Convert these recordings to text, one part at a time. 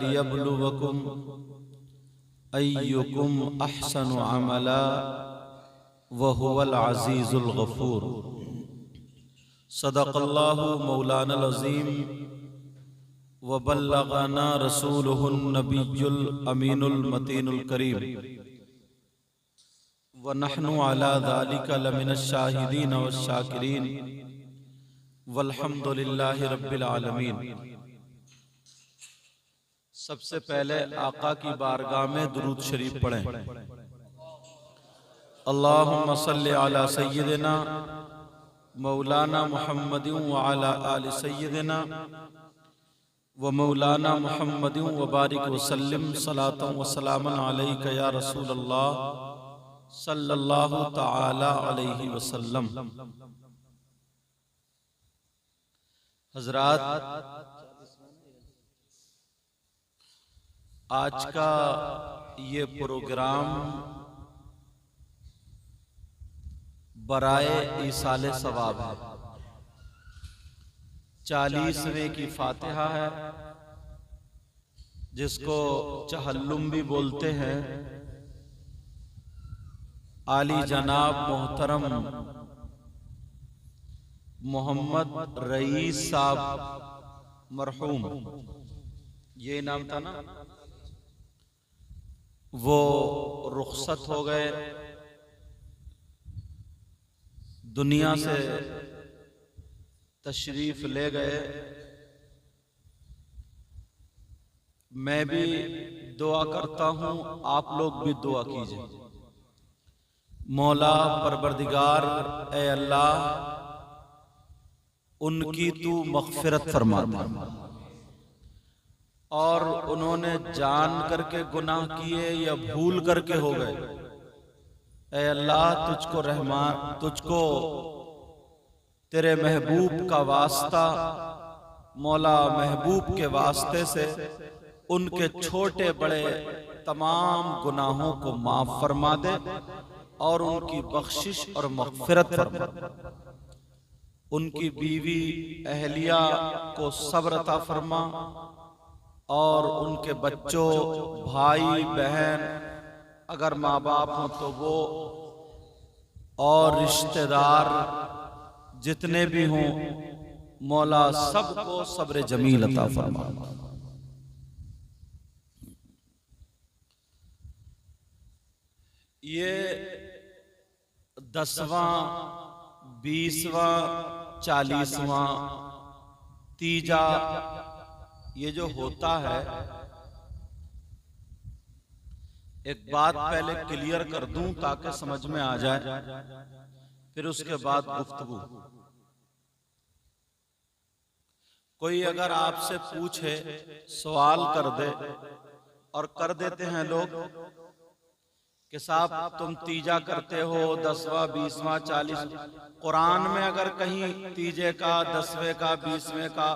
लियब्लुवकुम अय्युकुम अहसनु अमला व हुवल अज़ीज़ुल गफ़ूर। सदक़ल्लाहु मौलानल अज़ीम व बल्लग़ना रसूलुहुन नबियुल अमीनुल मतीनुल करीम व नहनु अला ज़ालिका लमिनश शाहिदीन वश शाकिरीन वल्हम्दुलिल्लाहि रब्बिल आलमीन। सबसे पहले आका की बारगाह में दुरूद शरीफ पढ़ें। अल्लाहुम्मा सल्लि अला सय्यिदिना मौलाना मुहम्मदिन व अला आलि सय्यिदिना व मौलाना मुहम्मदिन व बारिक व सल्लिम सलातन व सलामन अलैका या रसूलल्लाह सल्लल्लाहु तआला अलैहि वसल्लम। हजरात, आज का ये प्रोग्राम बराए ईसाले सवाब है। 40वें की फातिहा है, जिसको चहल्लुम भी बोलते हैं। आली जनाब मोहतरम मोहम्मद रईस साहब मरहूम, ये नाम था ना, वो रुखसत हो गए, दुनिया से तशरीफ ले गए। मैं भी दुआ करता हूँ, आप लोग भी दुआ कीजिए। मौला परवरदिगार, ए अल्लाह, उनकी तू मग़फ़िरत फरमा दे। और उन्होंने जान करके गुनाह किए या भूल करके हो गए, ए अल्लाह, तुझको रहमान, तुझको तेरे महबूब का वास्ता, मौला महबूब के वास्ते से उनके छोटे बड़े तमाम गुनाहों को माफ फरमा दे और उनकी बख्शिश और मग़फ़िरत फरमा। उनकी बीवी अहलिया को सब्र अता फरमा और उनके बच्चों, भाई बहन, अगर माँ बाप हों तो वो, और रिश्तेदार जितने भी हों, मौला सबको सब्र जमील अता फरमा। ये 10वां, 20वां, 40वां तीजा ये जो होता है, एक बात पहले क्लियर कर दूं ताकि समझ में आ जाए, फिर उसके बाद गुफ्तगू। कोई अगर आपसे पूछे, सवाल कर दे, और कर देते हैं लोग कि साहब तुम तीजा करते हो, 10वां, 20वां, 40, कुरान में अगर कहीं तीजे का, 10वें का, 20वें का,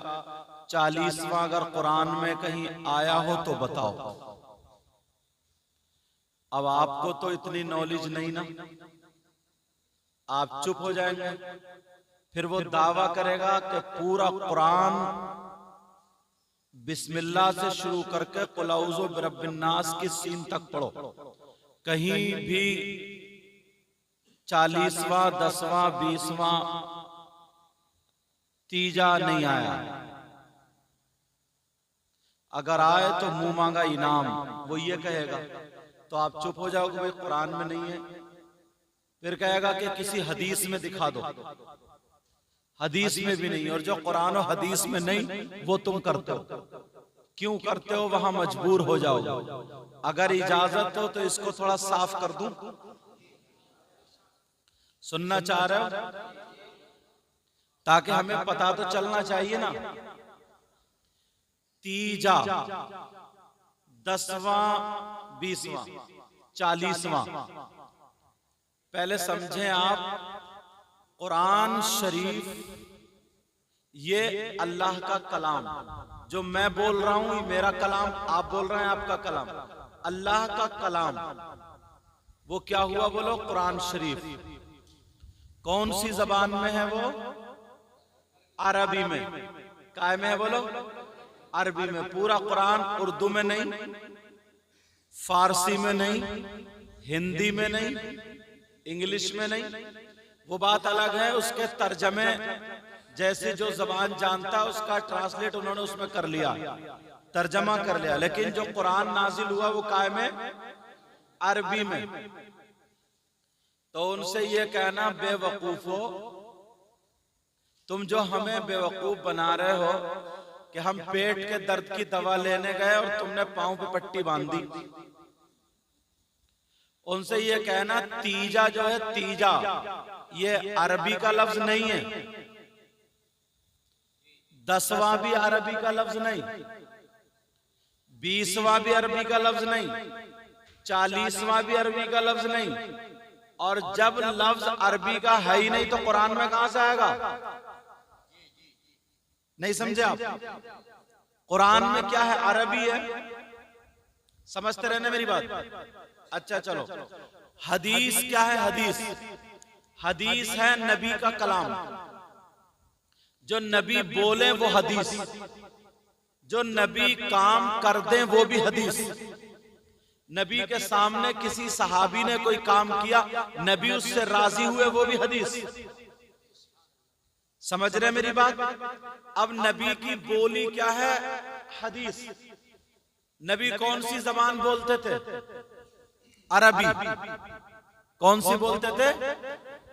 40वां अगर कुरान में कहीं आया हो तो बताओ। अब आपको तो इतनी नॉलेज नहीं ना, आप चुप हो जाएंगे। फिर वो दावा करेगा कि पूरा कुरान बिस्मिल्लाह से शुरू करके कुल औज़ु बिरब्बिन नास की सीन तक पढ़ो, कहीं भी 40वां, 10वां, 20वां तीजा नहीं आया। अगर आए तो मुंह मांगा इनाम, वो ये कहेगा, तो आप चुप हो जाओगे, भाई कुरान में नहीं है। फिर कहेगा कि किसी हदीस में दिखा दो, हदीस में भी नहीं। और जो कुरान और हदीस में नहीं, वो तुम करते हो। क्यों करते हो? वहां मजबूर हो जाओगे। अगर इजाजत हो तो इसको थोड़ा साफ कर दूं। सुनना चाह रहे हो? ताकि हमें पता तो चलना चाहिए ना। तीजा, 10वां, 20वां, 40वां, पहले समझें आप, कुरान शरीफ ये अल्लाह का कलाम, जो मैं बोल रहा हूं मेरा कलाम, आप बोल रहे हैं आपका कलाम, अल्लाह का कलाम। वो क्या हुआ बोलो? कुरान शरीफ। कौन सी जबान में है वो? अरबी में। काय में है बोलो? अरबी में पूरा कुरान, उर्दू में नहीं, फारसी में नहीं, हिंदी में नहीं, इंग्लिश में नहीं। वो बात अलग है, उसके तर्जमे जैसी जो जबान जानता उसका ट्रांसलेट उन्होंने उसमें कर लिया, तर्जमा कर लिया। लेकिन जो कुरान नाजिल हुआ वो काय में, अरबी में। तो उनसे ये कहना बेवकूफ हो, तुम जो हमें बेवकूफ बना रहे हो कि हम पेट के दर्द की दवा लेने गए और तुमने पांव पे पट्टी बांध दी। उनसे ये कहना तीजा जो है, तीजा ये अरबी का लफ्ज नहीं है, 10वां भी अरबी का लफ्ज नहीं, 20वां भी अरबी का लफ्ज नहीं, 40वां भी अरबी का लफ्ज नहीं। और जब लफ्ज अरबी का है ही नहीं तो कुरान में कहां से आएगा? नहीं समझे आप? कुरान में क्या है? अरबी है। समझते रहने मेरी बात। अच्छा चलो, हदीस क्या है? हदीस, हदीस है नबी का कलाम, जो नबी बोले वो हदीस, जो नबी काम कर दे वो भी हदीस। नबी के सामने किसी सहाबी ने कोई काम किया, नबी उससे राजी हुए, वो भी हदीस। समझ रहे मेरी बात? अब नबी की बोली क्या है? हदीस। नबी कौन सी जबान बोलते थे? अरबी। कौन सी बोलते थे?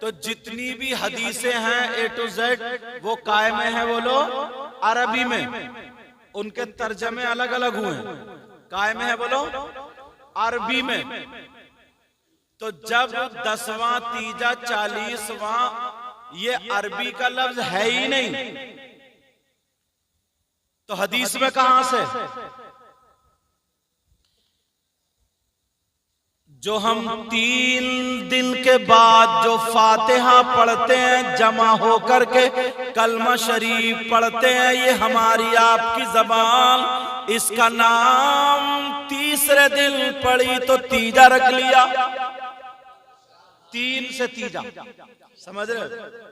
तो जितनी भी हदीसें हैं A to Z वो काय में है, बोलो अरबी में। उनके तर्जमे अलग अलग हुए, काय में है बोलो अरबी में। तो जब 10वां, तीजा, 40वां ये अरबी का लफ्ज है ही नहीं तो हदीस में कहां से? जो हम 3 दिन के बाद जो फातिहा पढ़ते हैं जमा होकर के, कलमा शरीफ पढ़ते हैं, ये हमारी आपकी जबान, इसका नाम तीसरे दिन पढ़ी तो तीजा रख लिया, 3 से तीजा। समझ रहे?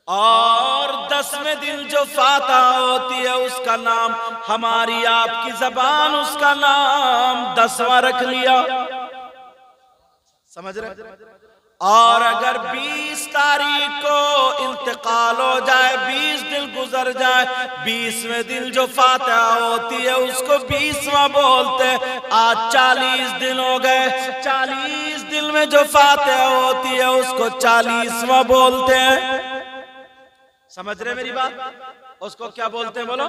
और 10वें दिन जो फातिहा होती है उसका नाम, हमारी आपकी जबान उसका नाम 10वां रख लिया। समझ रहे? और अगर 20 तारीख को इंतकाल हो जाए, 20 दिन गुजर जाए, 20वें दिन जो फातिहा होती है उसको 20वां बोलते हैं। आज 40 दिन हो गए, 40 दिन में जो फातिहा होती है उसको 40वां बोलते हैं। समझ रहे मेरी बात? उसको क्या बोलते हैं बोलो?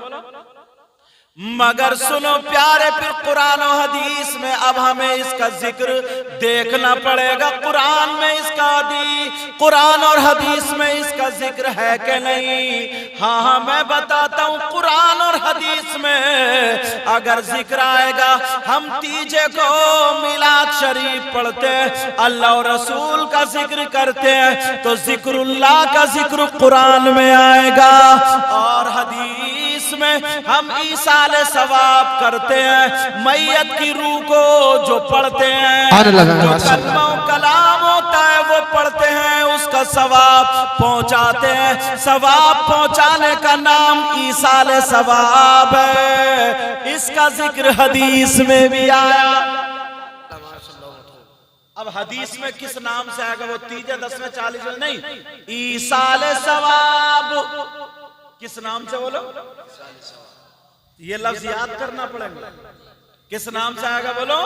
मगर सुनो प्यारे, फिर कुरान और हदीस में अब हमें इसका जिक्र देखना पड़ेगा। कुरान में इसका कुरान और हदीस में इसका जिक्र है कि नहीं? हाँ मैं बताता हूँ। कुरान और हदीस में अगर जिक्र आएगा, हम तीजे को मिलाद शरीफ पढ़ते हैं, अल्लाह और रसूल का जिक्र करते हैं, तो जिक्रुल्लाह का जिक्र कुरान में आएगा। और हदीस में हम ईसा सवाब करते हैं, मैयत की रूह को जो पढ़ते हैं, जो कलमा कलाम होता है वो पढ़ते हैं, उसका सवाब पहुंचाते हैं। सवाब पहुंचाने का नाम ईसाले सवाब है। इसका जिक्र हदीस में भी आया। अब हदीस में किस नाम से आएगा? वो तीजे, 10वें, 40वें नहीं, ईसाले सवाब। किस नाम से बोलो? ये लफ्ज याद करना पड़ेगा। किस नाम से आएगा बोलो?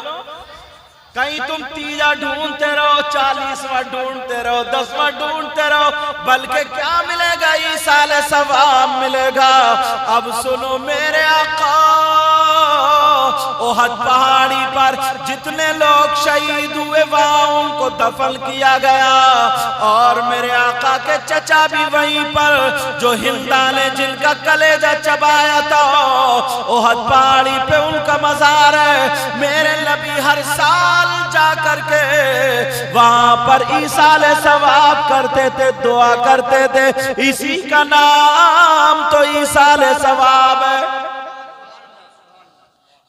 कहीं तुम तीजा ढूंढते रहो, 40वां ढूंढते रहो, 10वां ढूंढते रहो, बल्कि क्या मिलेगा? ईसाले सवाब मिलेगा। अब सुनो मेरे आका, ओहद पहाड़ी पर जितने लोग शहीद हुए वहां उनको दफन किया गया, और मेरे आका के चचा भी वहीं पर, जो हिंदा ने जिनका कलेजा चबाया था, ओहद पहाड़ी पे उनका मजार है। मेरे नबी हर साल जा करके वहां पर ईसाले सवाब करते थे, दुआ करते थे। इसी का नाम तो ईसाले सवाब है।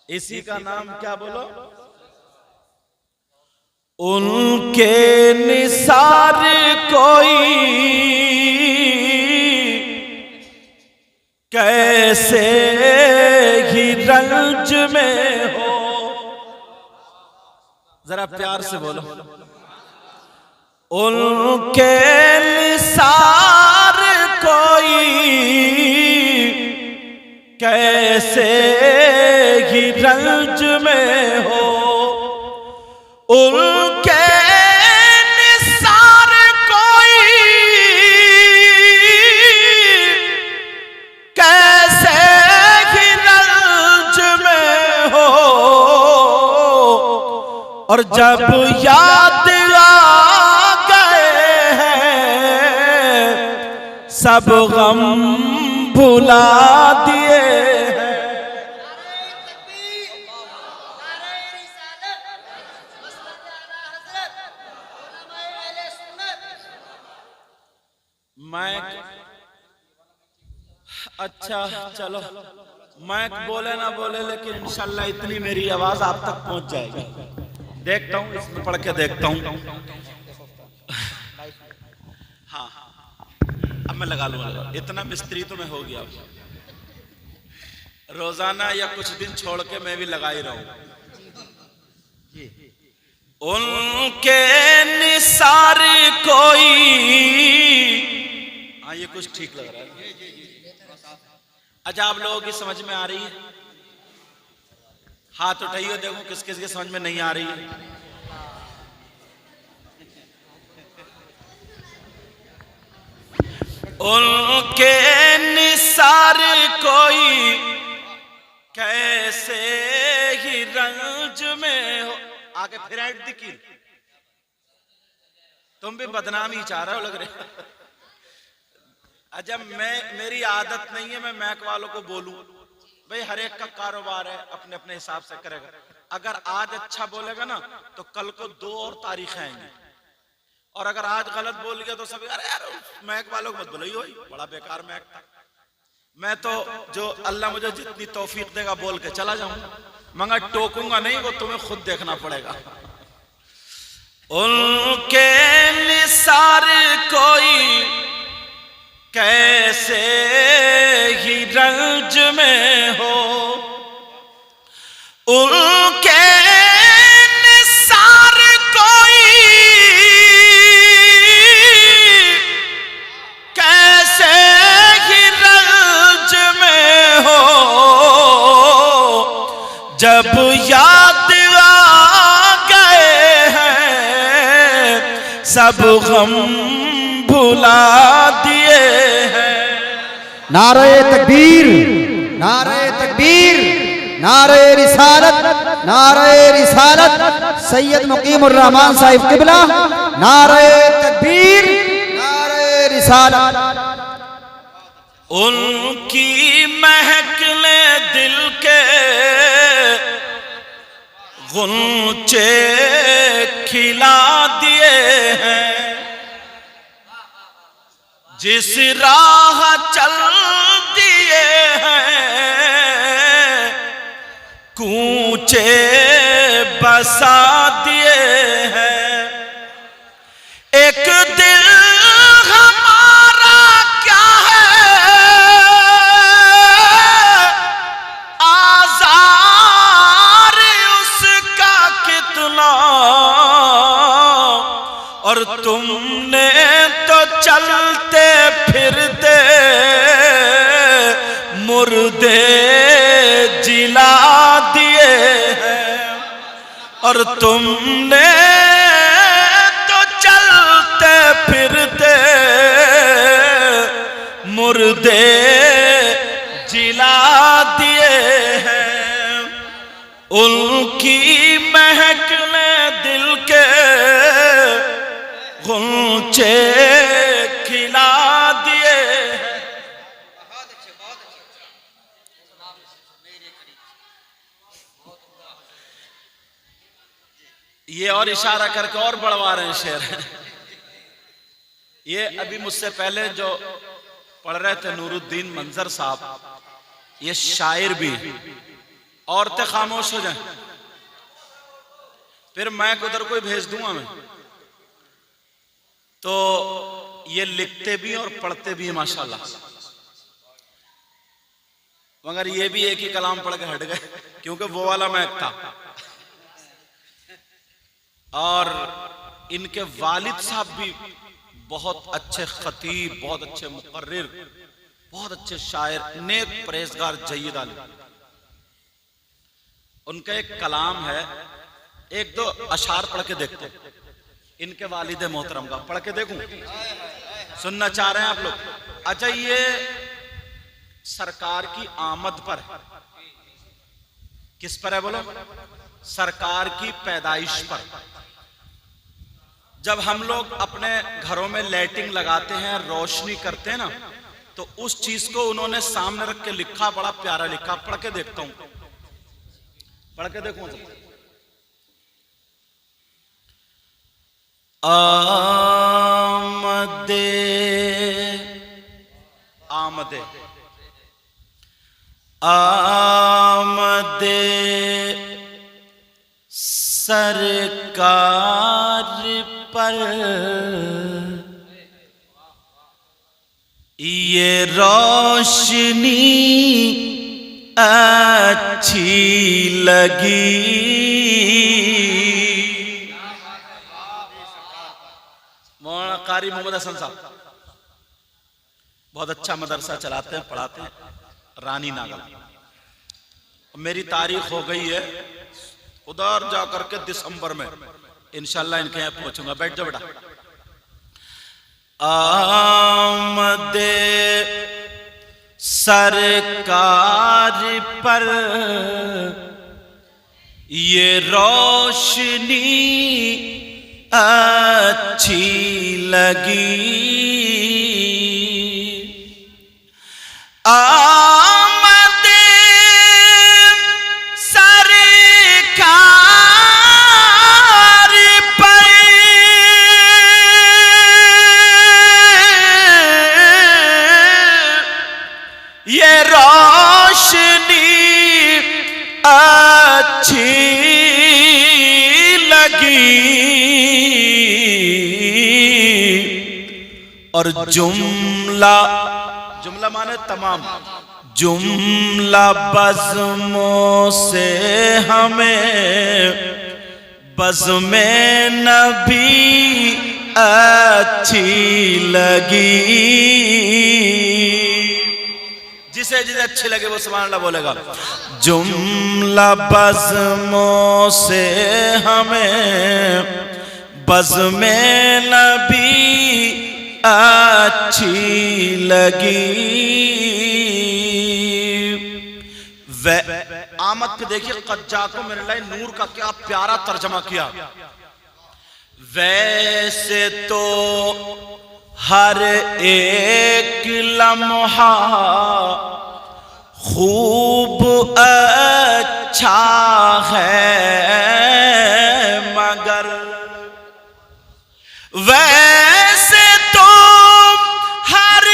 इसी का नाम क्या बोलो? उनके निसार कोई कैसे रंज में हो। जरा प्यार से बोलो। उनके निसार कोई कैसे ही रंज में हो। उनके निसार कोई कैसे ही रंज में हो। और जब याद आ गए हैं सब गम भुला दिए हैं। मैं अच्छा चलो मैक बोले ना बोले लेकिन इंशाल्लाह इतनी मेरी आवाज आप तक पहुंच जाएगी। देखता हूँ इसमें पढ़ के देखता हूँ। हाँ अब मैं लगा लूंगा। इतना मिस्त्री तो मैं हो गया। रोजाना या कुछ दिन छोड़ के मैं भी लगा ही रहूं। उनके निसार कोई, हाँ ये कुछ ठीक लग रहा है। अच्छा आप लोगों की समझ में आ रही है? हाथ उठाइए देखो किस किस के समझ में नहीं आ रही है। उनके निसार कोई कैसे ही रंज में हो। आगे फिर ऐड दिखी। तुम भी बदनामी चाह रहे हो लग रहे। अच्छा मेरी आदत नहीं है मैं मैक वालों को बोलूं। भाई हर एक का कारोबार है, अपने अपने हिसाब से करेगा। अगर आज अच्छा बोलेगा ना तो कल को 2 और तारीखें आएंगी। और अगर आज गलत बोल गया तो सब अरे यार मैक वालों को मत बोलो, भाई बड़ा बेकार मैक था। मैं तो जो अल्लाह मुझे जितनी तौफीक देगा बोल के चला जाऊंगा, मगर टोकूंगा नहीं, वो तुम्हें खुद देखना पड़ेगा। उनके निसार कोई कैसे ही रंज में हो। उनके निसार कोई कैसे ही रंज में हो। जब याद आ गए हैं सब गम भुला दिए हैं। नारे तकबीर, नारे तकबीर, नारे रिसालत, नारे रिसालत सैयद मुकीमुर रहमान साहिब किबला। नारे तकबीर, नारे रिसालत। उनकी महकने दिल के गुंचे खिला दिए हैं। जिस राह चल दिए हैं कूचे बसा दिए हैं। एक दिल हमारा क्या है आज़ार उसका कितना। और तुमने तो चलते फिरते मुर्दे जिला दिए हैं। और तुमने तो चलते फिरते मुर्दे जिला दिए हैं। उनकी महकने दिल के गुंचे खिला दिए हैं। ये और इशारा करके और बढ़वा रहे हैं शेर। ये अभी मुझसे पहले जो पढ़ रहे थे नूरुद्दीन मंजर साहब, ये शायर भी। औरतें खामोश हो जाएं, फिर मैं उधर कोई भेज दूंगा मैं। तो ये लिखते भी और पढ़ते भी हैं माशाल्लाह। मगर ये भी एक ही कलाम पढ़ के हट गए, क्योंकि वो वाला महक था। और इनके वालिद साहब भी बहुत अच्छे खतीब, बहुत अच्छे मुकर्रिर, बहुत अच्छे शायर, नेक परहेजगार जय्यद आलिम। उनका एक कलाम है, एक दो अशार पढ़ के देखते हैं इनके वालिद मोहतरम का, पढ़ के देखूं? सुनना चाह रहे हैं आप लोग? अच्छा, ये सरकार की आमद पर है। किस पर है बोलो? सरकार की पैदाइश पर। जब हम लोग अपने घरों में लाइटिंग लगाते हैं, रोशनी करते हैं ना, तो उस चीज को उन्होंने सामने रख के लिखा, बड़ा प्यारा लिखा। पढ़ के देखता हूं, पढ़ के देखूं। आमदे आमदे आमदे सरकार पर ये रोशनी अच्छी लगी। मौलाना कारी मोहम्मद हसन साहब बहुत अच्छा मदरसा चलाते हैं, पढ़ाते हैं, रानी नागल। मेरी तारीख हो गई है, उधर जाकर के दिसंबर में इंशाल्लाह इनके यहाँ पहुंचूंगा। बैठ जाओ बेटा। आमदे सरकार पर ये रोशनी अच्छी लगी। आमदे सरकार पर ये रोशनी अच्छी लगी। और जुमला, जुमला माने तमाम, जुमला बज़्मों से हमें बज़्मे नबी अच्छी लगी। जिसे जिसे अच्छी लगे वो सुभान अल्लाह बोलेगा। जुमला बज़्मों से हमें बज़्मे नबी अच्छी लगी। आमद पे देखिए, कज्जाको मिनल्लाहि नूर का क्या प्यारा तर्जमा किया। वैसे तो हर एक लम्हा खूब अच्छा है, मगर वैसे तो हर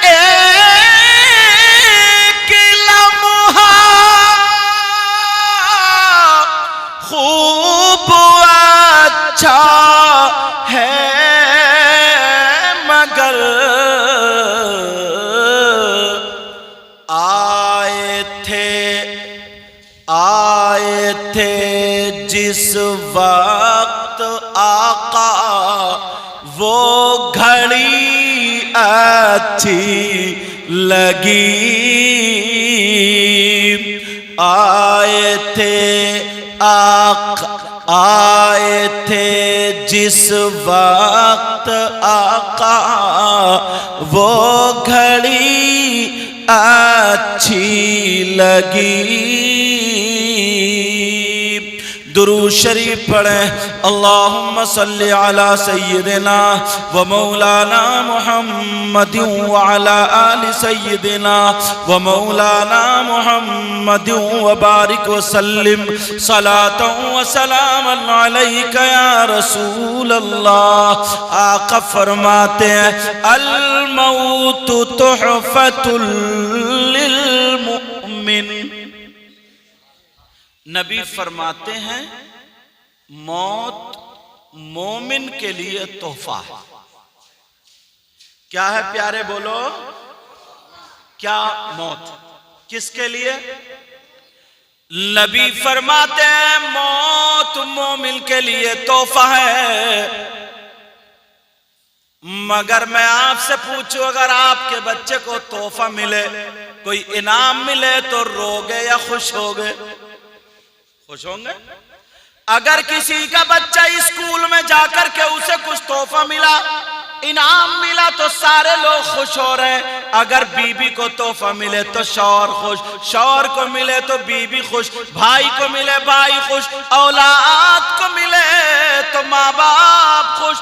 एक लम्हा खूब अच्छा है, मगर आए थे जिस वक्त आका वो घड़ी अच्छी लगी। आए थे जिस वक्त आका वो घड़ी अच्छी लगी। दुरूद शरीफ पढ़ें। अल्लाहुम्मा सल्लि अला सय्यिदिना व मौलाना मुहम्मदिन व अला आलि सय्यिदिना व मौलाना मुहम्मदिन व बारिक व सल्लिम सलातन व सलामन अलैका या रसूल अल्लाह। आका फरमाते हैं अल मौत तुहफतुल लिल मुमिन। नबी फरमाते हैं मौत मोमिन के लिए तोहफा है। क्या है प्यारे, बोलो क्या? मौत। किसके लिए? नबी फरमाते हैं मौत मोमिन के लिए तोहफा है। मगर मैं आपसे पूछूं, अगर आपके बच्चे को तोहफा मिले, कोई इनाम मिले, तो रोगे या खुश होगे? खुश होंगे। अगर किसी का बच्चा स्कूल में जाकर के उसे कुछ तोहफा मिला, इनाम मिला, तो सारे लोग खुश हो रहे हैं। अगर बीबी को तोहफा मिले तो शौहर खुश, शौहर को मिले तो बीबी खुश, भाई को मिले भाई खुश, औलाद को मिले तो माँ बाप खुश।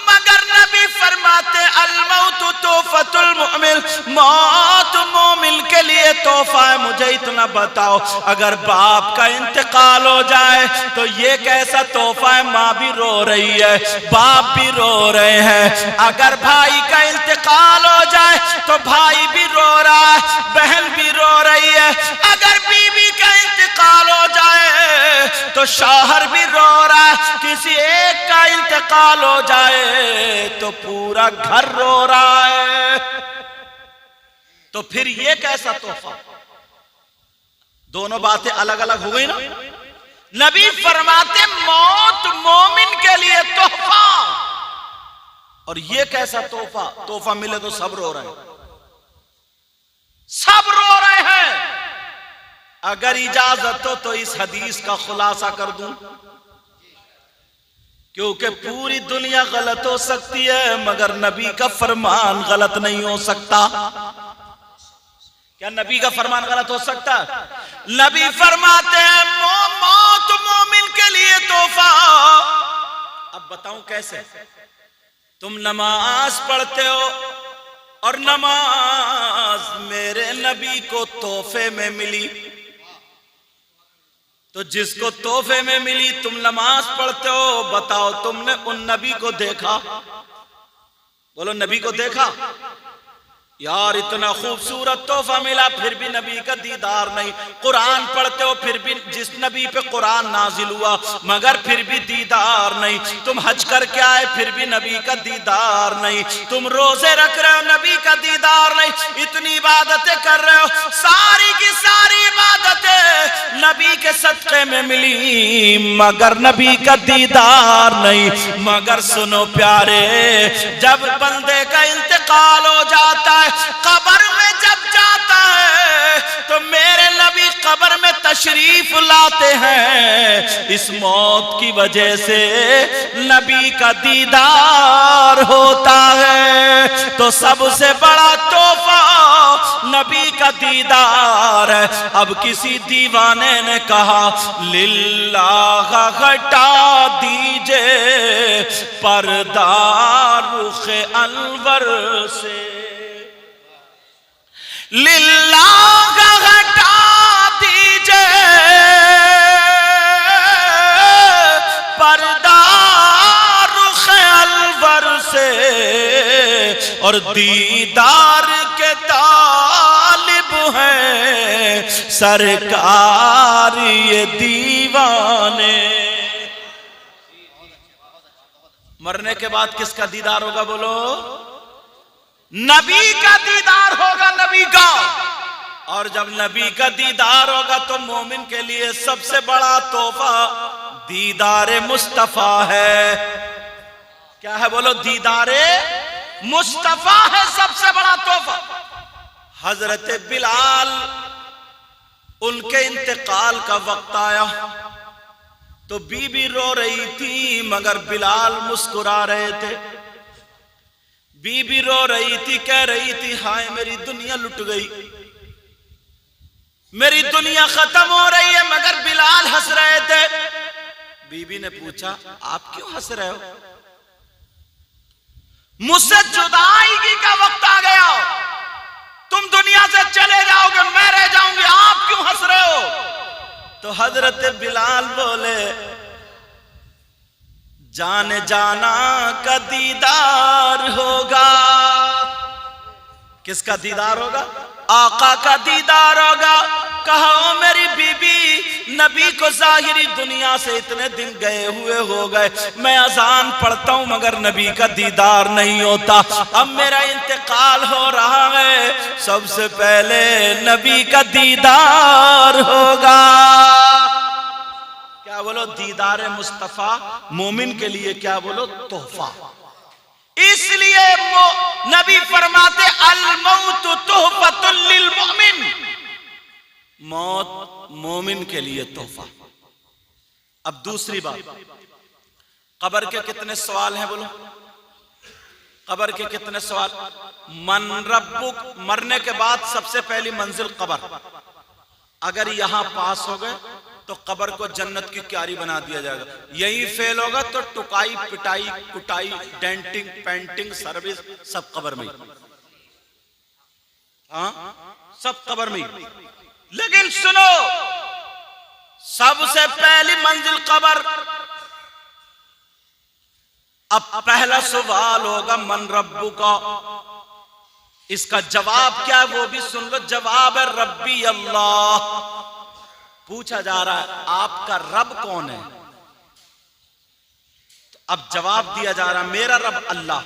मगर नबी फरमाते अल-मौतु तोहफतुल मुमिन, मौत मोमिन के लिए तोहफा है। मुझे इतना बताओ, अगर बाप का इंतकाल हो जाए तो ये कैसा तोहफा है? माँ भी रो रही है, बाप भी रो रहे हैं। अगर भाई का इंतकाल हो जाए तो भाई भी रो रहा है, बहन भी रो रही है। अगर बीवी का इंतकाल हो जाए तो शौहर भी रो रहा है। किसी एक का इंतकाल हो जाए तो पूरा घर रो रहा है। तो फिर ये कैसा तोहफा? दोनों बातें अलग अलग हो गई ना। नबी फरमाते मौत मोमिन के लिए तोहफा, और ये कैसा तोहफा? तोहफा मिले तो सब रो रहे हैं, सब रो रहे हैं। अगर इजाजत हो तो इस हदीस का खुलासा कर दूं, क्योंकि पूरी दुनिया गलत हो सकती है मगर नबी का फरमान गलत नहीं हो सकता। क्या नबी का फरमान गलत हो सकता? नबी फरमाते हैं मौत मोमिन के लिए तोहफा। अब बताऊं कैसे? तुम नमाज पढ़ते हो और नमाज मेरे नबी को तोहफे में मिली, तो जिसको तोहफे में मिली तुम नमाज पढ़ते हो, बताओ तुमने उन नबी को देखा? बोलो नबी को देखा? यार इतना खूबसूरत तोहफा मिला फिर भी नबी का दीदार नहीं। कुरान पढ़ते हो फिर भी, जिस नबी पे कुरान नाजिल हुआ, मगर फिर भी दीदार नहीं। तुम हज करके आए फिर भी नबी का दीदार नहीं। तुम रोजे रख रहे हो, नबी का दीदार नहीं। इतनी इबादतें कर रहे हो, सारी की सारी इबादतें नबी के सदक़े में मिली, मगर नबी का दीदार नहीं। मगर सुनो प्यारे, जब बंदे का इंतकाल हो जाता है, कब्र में जब जाता है, तो मेरे नबी कब्र में तशरीफ लाते हैं। इस मौत की वजह से नबी का दीदार होता है। तो सबसे बड़ा तोहफा नबी का दीदार है। अब किसी दीवाने ने कहा लिल्लाह हटा दीजिए पर्दा रुखे अनवर से, लिल्लाह हटा दीजिए पर्दा रुखे अनवर से, और दीदार के तालिब हैं सरकार ये दीवाने। मरने के बाद किसका दीदार होगा? बोलो नबी का दीदार होगा, नबी का। और जब नबी का दीदार होगा तो मोमिन के लिए सबसे बड़ा तोहफा दीदारे मुस्तफा है। क्या है? बोलो दीदारे मुस्तफा है सबसे बड़ा तोहफा। हजरत बिलाल, उनके इंतकाल का वक्त आया तो बीबी रो रही थी मगर बिलाल मुस्कुरा रहे थे। बीबी रो रही थी, कह रही थी हाय मेरी दुनिया लुट गई, मेरी दुनिया खत्म हो रही है, मगर बिलाल हंस रहे थे। बीबी ने पूछा आप क्यों हंस रहे हो? मुझसे जुदाई का वक्त आ गया, तुम दुनिया से चले जाओगे, मैं रह जाऊंगी, आप क्यों हंस रहे हो? तो हजरत बिलाल बोले जाने जाना का दीदार होगा। किसका दीदार होगा? आका का दीदार होगा। कहा ओ मेरी बीबी, नबी को ज़ाहिरी दुनिया से इतने दिन गए हुए हो गए, मैं अजान पढ़ता हूं मगर नबी का दीदार नहीं होता। अब मेरा इंतकाल हो रहा है, सबसे पहले नबी का दीदार होगा। क्या बोलो? दीदार मुस्तफा मोमिन के लिए क्या बोलो? तोहफा। इसलिए नबी फरमाते अल मौत तोहफतुल लिल मोमिन, मौत मोमिन के लिए तोहफा। अब दूसरी बात, कब्र के कितने सवाल हैं? बोलो, कब्र के कितने सवाल? मन रब्बुक, मरने के बाद सबसे पहली मंजिल कब्र। अगर यहां पास हो गए तो कब्र को जन्नत की क्यारी बना दिया जाएगा। यही फेल होगा तो टुकाई पिटाई कुटाई डेंटिंग पेंटिंग सर्विस सब कब्र में। हाँ, सब कब्र में। लेकिन सुनो, सबसे पहली मंजिल कब्र। अब पहला सवाल होगा मन रब्बु का। इसका जवाब क्या है वो भी सुन लो। जवाब है रब्बी अल्लाह। पूछा जा रहा है आपका रब कौन है? तो अब जवाब दिया जा रहा है मेरा रब अल्लाह।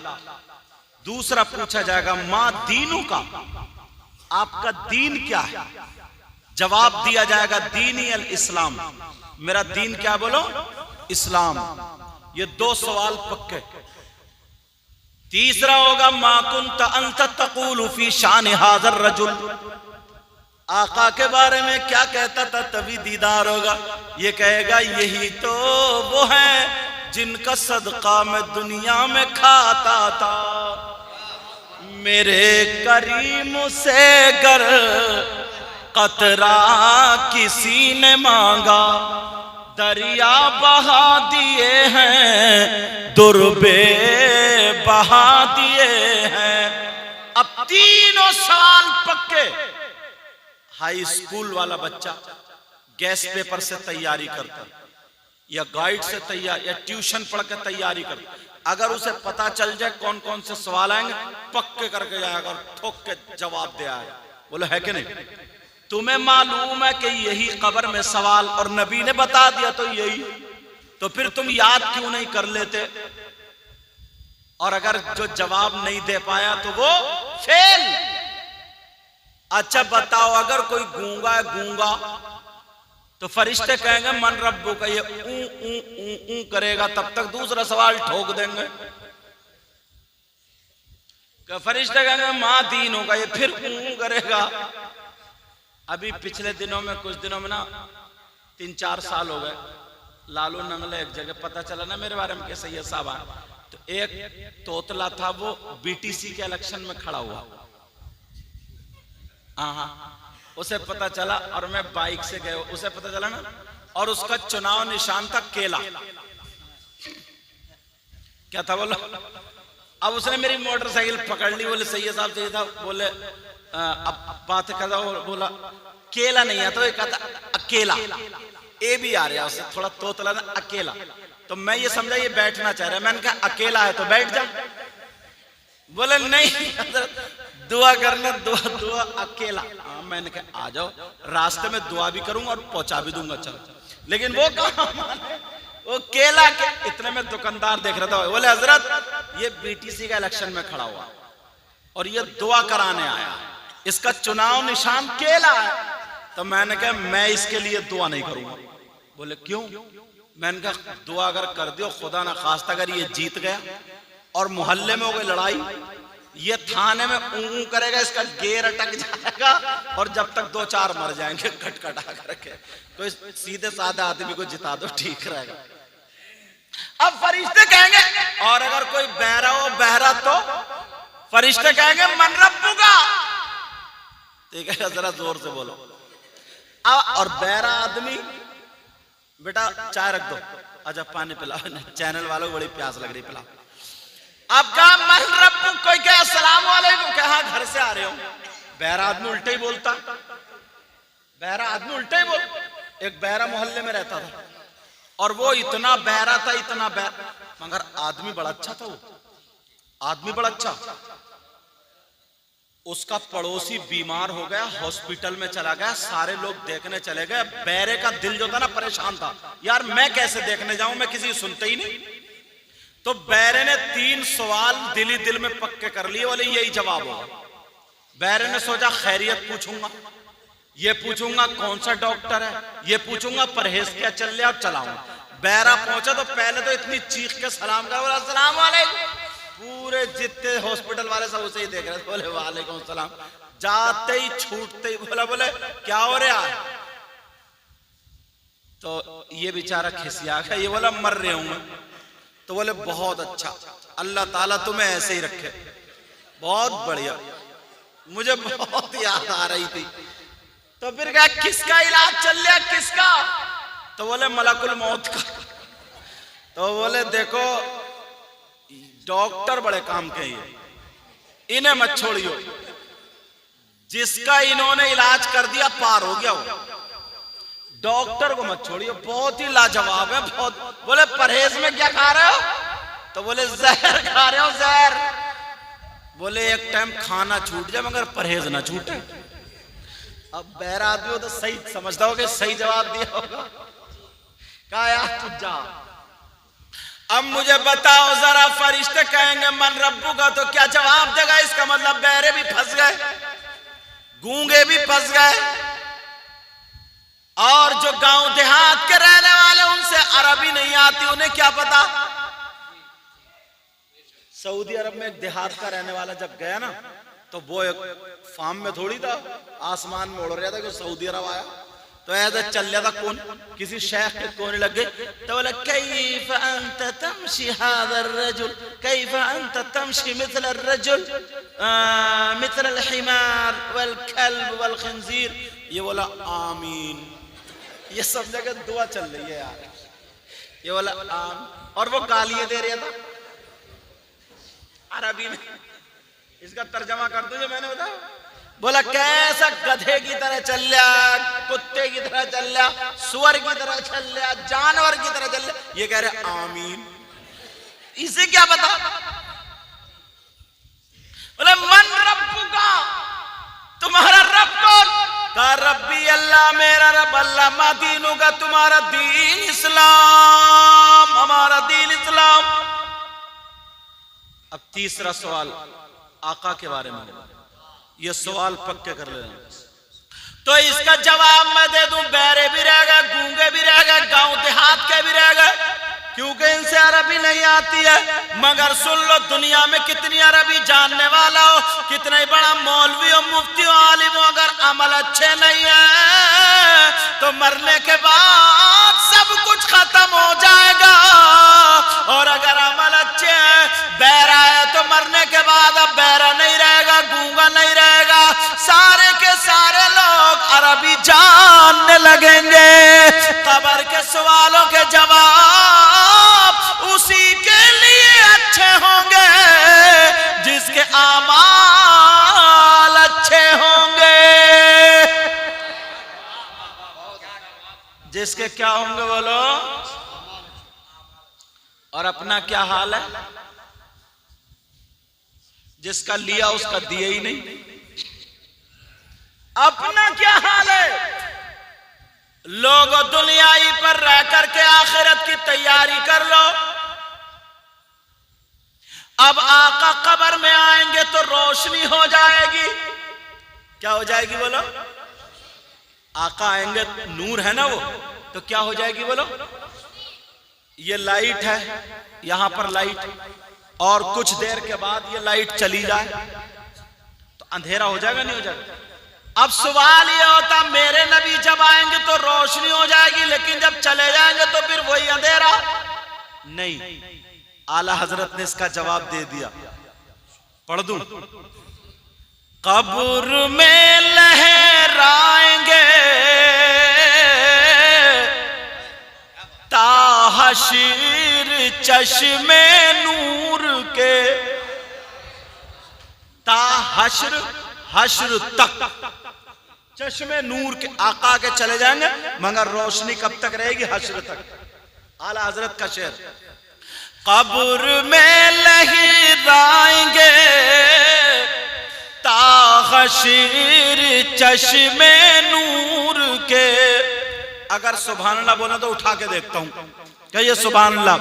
दूसरा पूछा जाएगा मां दीनू का, आपका दीन क्या है? जवाब दिया जाएगा दीनी अल इस्लाम, मेरा दीन क्या? बोलो इस्लाम। ये दो सवाल पक्के। तीसरा होगा मा कुंत अंत तक़ूलु फी शान हाज़र रजुल, आका के बारे में क्या कहता था? तभी दीदार होगा। ये कहेगा यही तो वो है जिनका सदका मैं दुनिया में खाता था। मेरे करीम से गर कतरा किसी ने मांगा, दरिया बहा दिए हैं, दुर्बे बहा दिए हैं। अब तीनों साल पक्के। हाई स्कूल वाला बच्चा गैस पेपर से तैयारी करता या गाइड से तैयारी या ट्यूशन पढ़ के तैयारी करता, अगर उसे पता चल जाए कौन कौन से सवाल आएंगे पक्के करके जाएगा और ठोक के जवाब दे आएगा। बोलो है कि नहीं? तुम्हें मालूम है कि यही कब्र में सवाल और नबी ने बता दिया तो यही, तो फिर तुम याद क्यों नहीं कर लेते? और अगर जो जवाब नहीं दे पाया तो वो फेल। अच्छा बताओ, अगर कोई गूंगा है, गूंगा, तो फरिश्ते कहेंगे मन रब्बु का, ये ऊ करेगा तब तक दूसरा सवाल ठोक देंगे। फरिश्ते कहेंगे मां दीन होगा, ये फिर ऊ करेगा। अभी पिछले दिनों में कुछ दिनों में ना 3-4 साल हो गए, लालू नंगले एक जगह पता चला ना मेरे बारे में कि सैयद साहब आए, तो एक तोतला था वो बीटीसी के इलेक्शन में खड़ा हुआ। हाँ, उसे पता चला और मैं बाइक से गए, उसे पता चला ना, और उसका चुनाव निशान था केला। क्या था बोलो? अब उसने मेरी मोटरसाइकिल पकड़ ली, बोले सैयद साहब चाहिए था, बोले अब बात कर बोला केला नहीं आता, तो कहता अकेला, ए भी आ रहा उसे थोड़ा तोतला ना, अकेला। तो मैं ये समझा ये बैठना चाह रहा है, मैंने कहा अकेला है तो बैठ जा। बोले नहीं दुआ करना, दुआ अकेला। मैंने कहा आ जाओ, रास्ते में दुआ भी करूंगा और पहुंचा भी दूंगा, चलो। लेकिन वो कहा, वो केला के इतने में दुकानदार देख रहा था, बोले हजरत ये बीटीसी का इलेक्शन में खड़ा हुआ और ये दुआ कराने आया, इसका चुनाव निशान केला है। तो मैंने कहा मैं इसके लिए दुआ नहीं करूंगा। बोले क्यों? मैंने कहा दुआ अगर कर दियो, खुदा ना खास्ता अगर ये जीत गया और मोहल्ले में हो गई लड़ाई, ये थाने में ऊं करेगा, इसका गेर अटक जाएगा और जब तक 2-4 मर जाएंगे खटखटा करके, तो इस सीधे साधे आदमी को जिता दो, ठीक रहेगा। अब फरिश्ते कहेंगे, और अगर कोई बहरा हो, बहरा तो फरिश्ते कहेंगे मन रब्बुका, ठीक है जरा जोर से बोलो। और बहरा आदमी बेटा चाय रख दो, अच्छा पानी पिलाओ, चैनल वालों को बड़ी प्यास लग रही, पिलाओ। अब कहा मन रब्बु, कोई कहे अस्सलाम वालेकुम, कहा घर से आ रहे हो। बहरा आदमी उल्टे ही बोलता, बहरा आदमी उल्टे ही बोल। एक बहरा मोहल्ले में रहता था और वो इतना बहरा था, इतना बहरा, मगर आदमी बड़ा अच्छा था, वो आदमी बड़ा अच्छा। उसका पड़ोसी बीमार हो गया, हॉस्पिटल में चला गया, सारे लोग देखने चले गए। बैरे का दिल जो था ना परेशान था, यार मैं कैसे देखने जाऊं, मैं किसी सुनते ही नहीं। तो बैरे ने 3 सवाल दिल ही दिल में पक्के कर लिए, बोले यही जवाब होगा। बैरे ने सोचा खैरियत पूछूंगा, ये पूछूंगा कौन सा डॉक्टर है, ये पूछूंगा परहेज क्या चल रहा है, अब चलाऊंगा। बैरा पहुंचा तो पहले तो इतनी चीख के सलाम करा, बोला अस्सलाम वालेकुम। पूरे जितने हॉस्पिटल वाले सब उसे ही देख रहे थे, बोले वालेकुम सलाम। जाते ही छूटते ही बोले क्या हो रहा है। तो ये बेचारा खिसिया गया, ये बोला मर रहे हूं मैं। तो बोले बहुत अच्छा, अल्लाह ताला तुम्हें ऐसे ही रखे, बहुत बढ़िया। मुझे बहुत याद आ रही थी। तो फिर क्या किसका इलाज चल रहा, किसका? तो बोले मलकुल मौत का। तो बोले देखो डॉक्टर बड़े काम के हैं, इन्हें मत छोड़ियो। जिसका इन्होंने इलाज कर दिया पार हो गया वो, डॉक्टर को मत छोड़ियो, बहुत ही लाजवाब है बहुत। बोले परहेज में क्या खा रहे हो? तो बोले जहर खा रहे हो, जहर। बोले एक टाइम खाना छूट जाए मगर परहेज ना छूटे। अब बहरा आदमी हो तो सही समझता हो कि सही जवाब दिया होगा। कहा यार तू जा, अब मुझे बताओ जरा, फरिश्ते कहेंगे मन रब्बू का, तो क्या जवाब देगा? इसका मतलब बहरे भी फंस गए, गूंगे भी फंस गए, और जो गांव देहात के रहने वाले उनसे अरबी नहीं आती, उन्हें क्या पता। सऊदी अरब में एक देहात का रहने वाला जब गया ना, तो वो एक फार्म में थोड़ी था, आसमान में उड़ रहा था कि सऊदी अरब आया। तो ऐसा चल रहा था, कौन किसी शेख के कोने लग गए। तो बोला कैफ अंत तमशी हादर रजुल, कैफ अंत तमशी मिथल अर्रजुल मिथल अलहिमार वल कल्ब वल खंजीर। ये बोला आमीन। ये सब जगह दुआ चल रही है यार। ये बोला आमीन, और वो गालियां दे रहा था अरबी में। इसका तर्जमा कर दो जो मैंने बताया। बोला कैसा गधे की तरह चल रहा, कुत्ते की तरह चल रहा, सुअर की तरह चल रहा, जानवर की तरह चल रहा। ये कह रहे आमीन, इसे क्या पता। बोले मन रब्बू का, तुम्हारा रब कौन? कहा रब्बी अल्लाह, मेरा रब अल्लाह। मा दीनू का, तुम्हारा दीन इस्लाम, हमारा दीन इस्लाम। अब तीसरा सवाल आका के बारे में, ये सवाल पक्के कर लेना। तो इसका जवाब मैं दे दूं, बहरे भी रह गए, गूंगे भी रह गए, गांव देहात के भी रह गए, क्योंकि इनसे अरबी नहीं आती है। मगर सुन लो, दुनिया में कितनी अरबी जानने वाला हो, कितना ही बड़ा मौलवी हो, मुफ्ती हो, आलिम हो, अगर अमल अच्छे नहीं है तो मरने के बाद सब कुछ खत्म हो जाएगा। और अगर अमल अच्छे हैं, बहरा है तो मरने के बाद अब बहरा नहीं रहेगा, गूंगा नहीं रहेगा, सारे के सारे लोग अरबी जानने लगेंगे। कब्र के सवालों के जवाब उसी के लिए अच्छे होंगे जिसके आमाल अच्छे होंगे। जिसके क्या होंगे बोलो? और अपना क्या हाल है? जिसका लिया उसका दिया ही नहीं। अपना क्या हाल है? लोग दुनियाई पर रह करके आखिरत की तैयारी कर लो। अब आका कब्र में आएंगे तो रोशनी हो जाएगी। क्या हो जाएगी बोलो? आका आएंगे, नूर है ना वो, तो क्या हो जाएगी बोलो? ये लाइट है, यहां पर लाइट, और कुछ देर के बाद ये लाइट चली जाए तो अंधेरा हो जाएगा नहीं हो जाएगा? अब सवाल ये होता, मेरे नबी जब आएंगे तो रोशनी हो जाएगी, लेकिन जब चले जाएंगे तो फिर वही अंधेरा? नहीं। आला हजरत ने इसका जवाब दे दिया, पढ़ दूं? कब्र में लहराएंगे ताहशीर चश्मे नूर के। ताहश्र, हश्र तक चश्मे नूर के आका के चले जाएंगे, मगर रोशनी कब तक रहेगी? हश्र तक। आला हजरत का शेर, कब्र में लहराएंगे ताहशीर चश्मे नूर के। अगर सुभान अल्लाह बोले तो उठा के देखता हूं, क्या ये सुभान अल्लाह?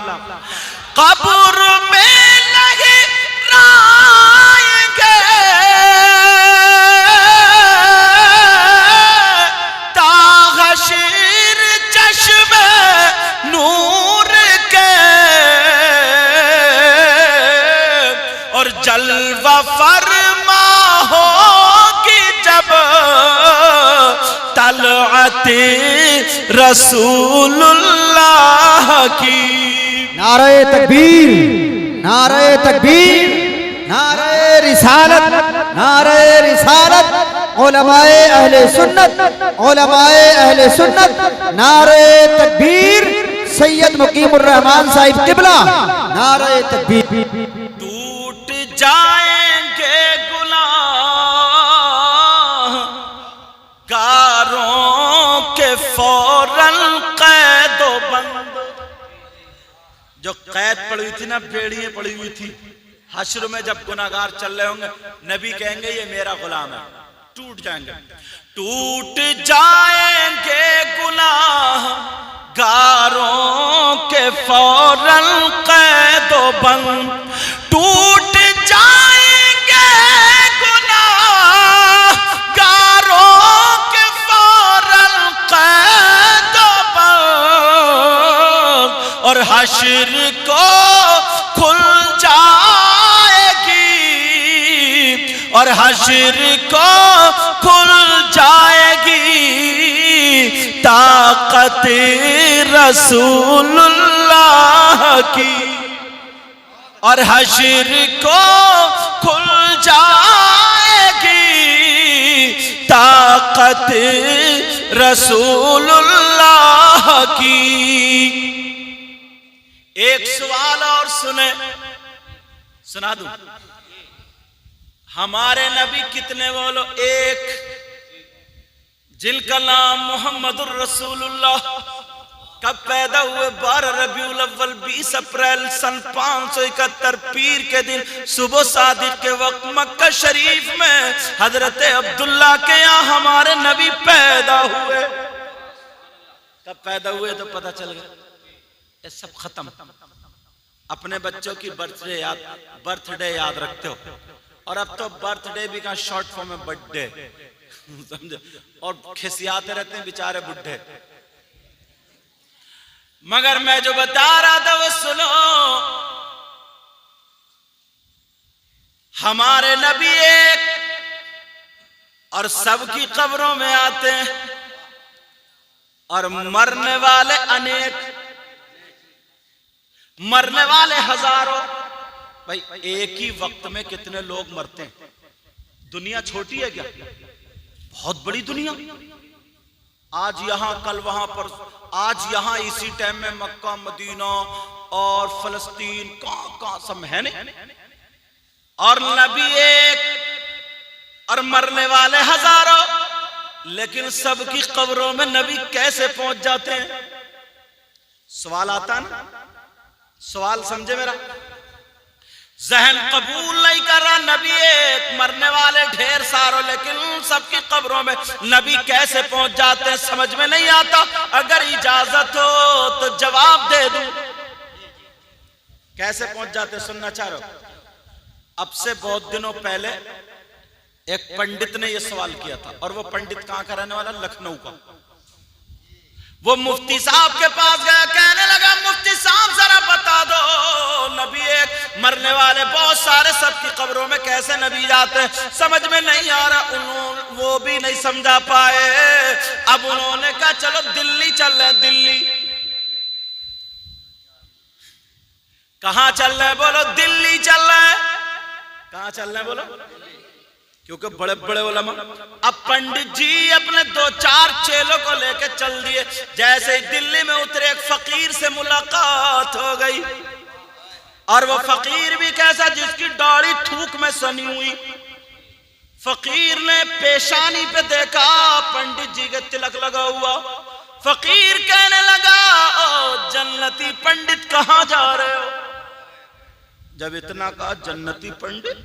कब्र में नहीं राएंगे ताहशीर चश्मे नूर के, और जलवा फरमा होगी जब तलअते रसूलुल्लाह की। नारे तकबीर, नारे तकबीर, नारे रिसालत, नारे रिसालत, उलमाए अहले सुन्नत, उलमाए अहले सुन्नत, नारे तकबीर, सैयद मुकीमुर रहमान साहिब किबला, नारे तकबीर। टूट जाएंगे गुनाहगारों के फौरन कैदो बंद। जो कैद पड़ी हुई थी ना, बेड़ियां पड़ी हुई थी, हश्र में जब गुनाहगार चल रहे होंगे, नबी कहेंगे ये मेरा गुलाम है, टूट जाएंगे। टूट जाएंगे गुनाहगारों के फौरन कैदो बंद, टूट जाएंगे गुनाहगारों के फौरन कैदो बंद, और हश्र को खुल जाएगी, और हश्र को खुल जाएगी ताकत रसूलुल्लाह की, और हश्र को खुल जाएगी ताकत रसूलुल्लाह की। एक सवाल और सुना दूं। हमारे नबी कितने बोलो? एक, जिनका नाम मोहम्मदुर रसूलुल्लाह। कब पैदा हुए? 12 रबीउल अव्वल 20 अप्रैल सन 571 पीर के दिन सुबह सादिक के वक्त मक्का शरीफ में हजरत अब्दुल्ला के यहाँ हमारे नबी पैदा हुए। कब पैदा हुए तो पता चल गया, ये सब खत्म। अपने बच्चों की बर्थडे याद रखते हो, और अब तो बर्थडे भी कहाँ, शॉर्ट फॉर्म में बर्थडे समझो, और खिसियाते रहते हैं बेचारे बुढ़े। मगर मैं जो बता रहा था वो सुनो। हमारे नबी एक, और सबकी कब्रों में आते हैं, और मरने वाले अनेक, मरने वाले हजारों। भाई एक ही वक्त में कितने लोग मरते हैं? दुनिया छोटी है क्या? बहुत बड़ी दुनिया। आज यहां कल वहां पर, आज यहां इसी टाइम में मक्का मदीना और फलस्तीन कहां सब है नहीं। और नबी एक और मरने वाले हजारों, लेकिन सबकी कब्रों में नबी कैसे पहुंच जाते हैं? सवाल आता है ना? सवाल समझे मेरा? जहन कबूल नहीं कर रहा। नबी एक, मरने वाले ढेर सारों, लेकिन सबकी कब्रों में नबी कैसे पहुंच जाते हैं समझ में नहीं आता। अगर इजाजत हो तो जवाब दे दूं, कैसे पहुंच जाते सुनना चाह रहे हो? अब से बहुत दिनों पहले एक पंडित ने यह सवाल किया था, और वो पंडित कहां का रहने वाला? लखनऊ का। वो मुफ्ती साहब के पास गया, कहने लगा मुफ्ती साहब जरा बता दो, नबी एक, मरने वाले बहुत सारे, सबकी कब्रों में कैसे नबी जाते हैं? समझ में नहीं आ रहा। वो भी नहीं समझा पाए। अब उन्होंने कहा चलो दिल्ली चल रहे। दिल्ली कहां चल रहे? बोलो दिल्ली चल रहे। कहां चल रहे बोलो? क्योंकि बड़े बड़े उलमा। अब पंडित जी अपने 2-4 चेलों को लेकर चल दिए। जैसे ही दिल्ली में उतरे, एक फकीर से मुलाकात हो गई, और वो फकीर भी कैसा, जिसकी दाढ़ी थूक में सनी हुई। फकीर ने पेशानी पे देखा पंडित जी के तिलक लगा हुआ। फकीर कहने लगा, ओ जन्नती पंडित कहां जा रहे हो? जब इतना कहा जन्नती पंडित,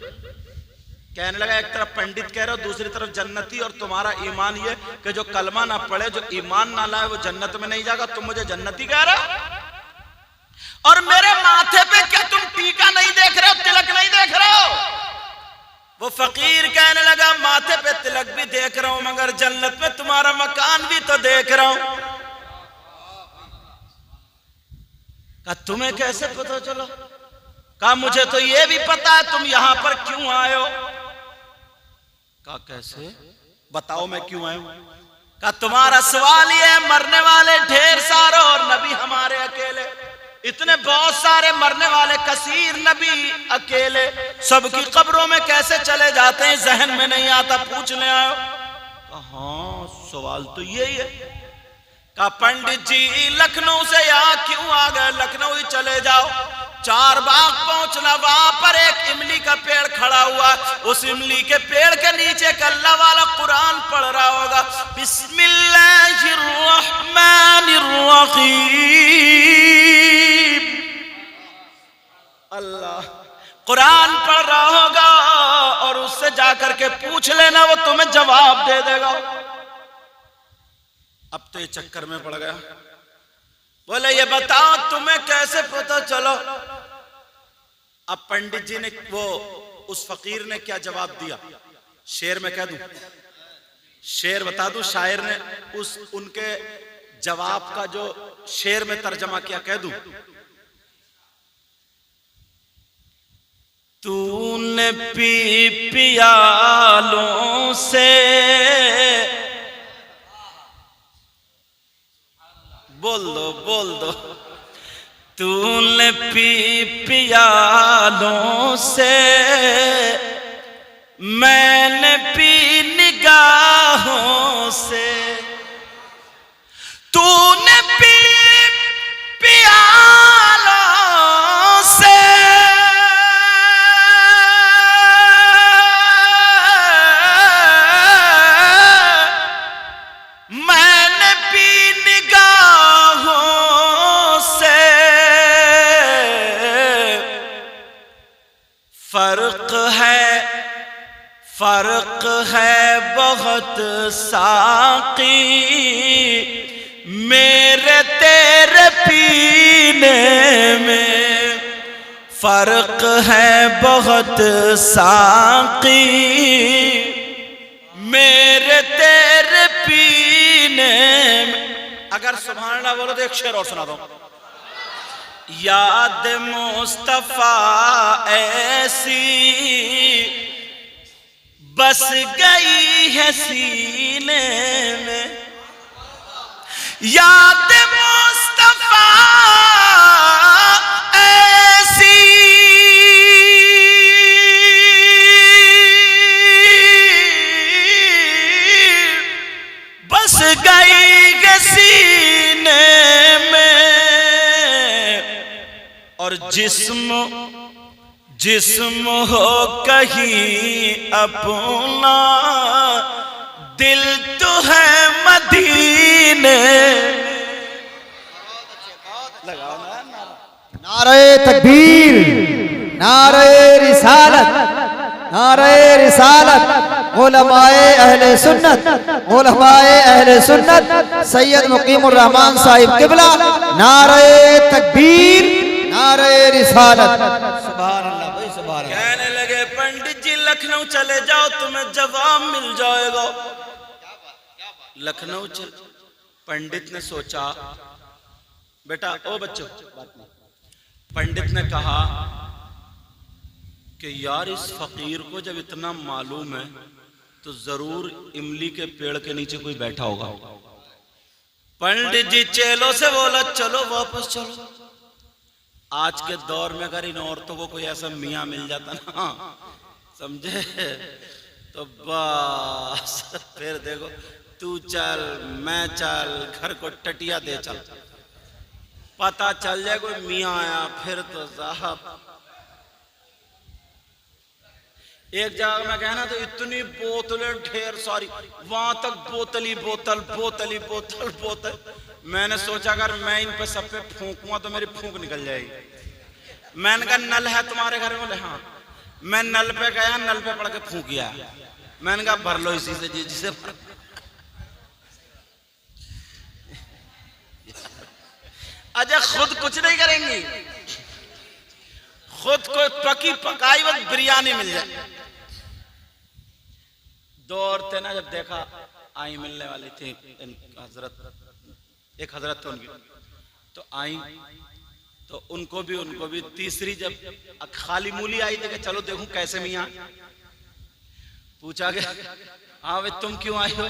कहने लगा एक तरफ पंडित कह रहे हो, दूसरी तरफ जन्नती, और तुम्हारा ईमान ये कि जो कलमा ना पढ़े, जो ईमान ना लाए, वो जन्नत में नहीं जाएगा। तुम मुझे जन्नती कह रहे हो? और मेरे माथे पे क्या तुम टीका नहीं देख रहे हो, तिलक नहीं देख रहे हो? वो फकीर कहने लगा माथे पे तिलक भी देख रहा हूं, मगर जन्नत में तुम्हारा मकान भी तो देख रहा हूं। कहा तुम्हें कैसे पता चला? कहा मुझे तो ये भी पता है तुम यहां पर क्यों आए हो। कहा कैसे, बताओ मैं क्यों आया हूं। कहा तुम्हारा सवाल ये है, मरने वाले ढेर सारे और नबी हमारे अकेले, इतने बहुत सारे मरने वाले कसीर नबी अकेले, सबकी कब्रों में कैसे चले जाते हैं, जहन में नहीं आता, पूछने आयो। हाँ सवाल तो यही है। कहा पंडित जी लखनऊ से यहाँ क्यों आ गए, लखनऊ ही चले जाओ। चार बाग पहुंचना, वहां पर एक इमली का पेड़ खड़ा हुआ, उस इमली के पेड़ के नीचे एक अल्लाह वाला कुरान पढ़ रहा होगा, बिस्मिल्लाहिर्रहमानिर्रहीम, अल्लाह कुरान पढ़ रहा होगा, और उससे जाकर के पूछ लेना, वो तुम्हें जवाब दे देगा। अब तो ये चक्कर में पड़ गया। बोले ये बताओ तुम्हें कैसे पता चलो। अब पंडित जी ने वो उस फकीर ने क्या जवाब दिया, शेर में कह दूं, शेर बता दूं, शायर ने उस उनके जवाब का जो शेर में तर्जमा किया कह दूं। तूने पी पियालों से, बोल दो, तूने पी पियालों से, मैंने पी निगाहों से। तूने पी पियालों से, मैंने पी निगाहों से। फर्क है बहुत साकी, मेरे तेरे पीने में। फर्क है बहुत साकी, मेरे तेरे पीने में। अगर सुभान अल्लाह बोलो तो एक शेर और सुना दो। याद मुस्तफा ऐसी बस गई है सीने में, याद मुस्तफा ऐसी बस गई है सीने में। और जिस्म हो कहीं अपना, दिल तो है मदीने। नारे तकबीर, नारे रिसालत, नारे रिसालत। उलमाए अहले सुन्नत, उलमाए अहले सुन्नत सैयद मुकीमुर रहमान साहिब किबला, नारे तकबीर, नारे रिसालत। सुभान अल्लाह भाई, सुभान अल्लाह। कहने लगे पंडित जी लखनऊ चले जाओ, तुम्हें जवाब मिल जाएगा। लखनऊ चल, पंडित ने सोचा, बेटा ओ बच्चों, पंडित ने कहा कि यार इस फकीर को जब इतना मालूम है तो जरूर इमली के पेड़ के नीचे कोई बैठा होगा। पंडित जी चेलों से बोला चलो वापस चलो। आज के दौर में अगर इन औरतों को कोई ऐसा मियाँ मिल जाता ना, समझे, तो बस फिर देखो, तू चल मैं चल, घर को टटिया दे चल, पता चल जाए कोई मियाँ आया फिर तो साहब। एक जगह में कहना तो इतनी बोतलें ढेर सारी, वहां तक बोतल ही बोतल, बोतल ही बोतल, बोतल। मैंने सोचा अगर मैं इन पे सब पे फूंकूंगा तो मेरी फूंक निकल जाएगी। मैंने कहा नल है तुम्हारे घर में? बोले हाँ। मैं नल पे गया, नल पे पड़ के फूंक गया। मैंने कहा भर लो इसी से जिसे अच्छा खुद कुछ नहीं करेंगी, खुद को पकी पकाई वक्त बिरयानी मिल जाए। दो औरतें ना जब देखा आई मिलने वाली थी हजरत, एक हजरत थे उनकी, तो आई तो उनको भी तीसरी जब खाली मूली आई थी कि चलो देखूं कैसे मियां, पूछा गया हाँ भाई तुम क्यों आई हो?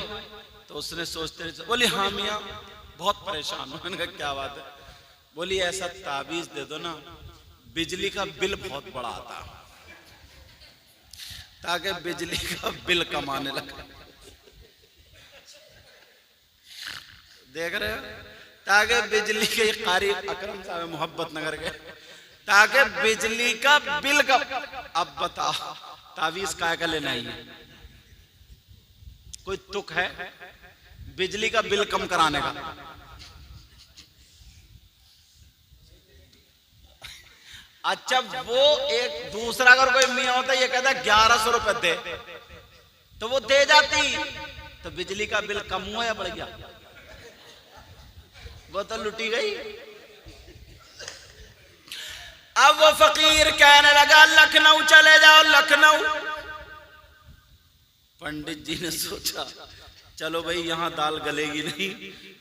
तो उसने सोचते रहे बोली हाँ मियां बहुत परेशान हूं। मैंने कहा क्या बात है? बोली ऐसा ताबीज दे दो ना बिजली का बिल बहुत बड़ा आता ताकि बिजली का बिल कमाने लगा। देख रहे हो, ताकि बिजली के कारी अकरम साहब मोहब्बत नगर के, ताकि बिजली का बिल का। अब बताओ तावीज काय का लेना ही है? कोई तुक है बिजली का बिल कम कराने का? अच्छा वो एक दूसरा अगर कोई मियां होता ये कहता 1100 रुपए दे, तो वो दे जाती, तो बिजली का बिल कम हुआ या बढ़ गया? वो तो लुटी गई। अब वो फकीर कहने लगा लखनऊ चले जाओ, लखनऊ। पंडित जी ने सोचा चलो भाई यहां दाल गलेगी नहीं,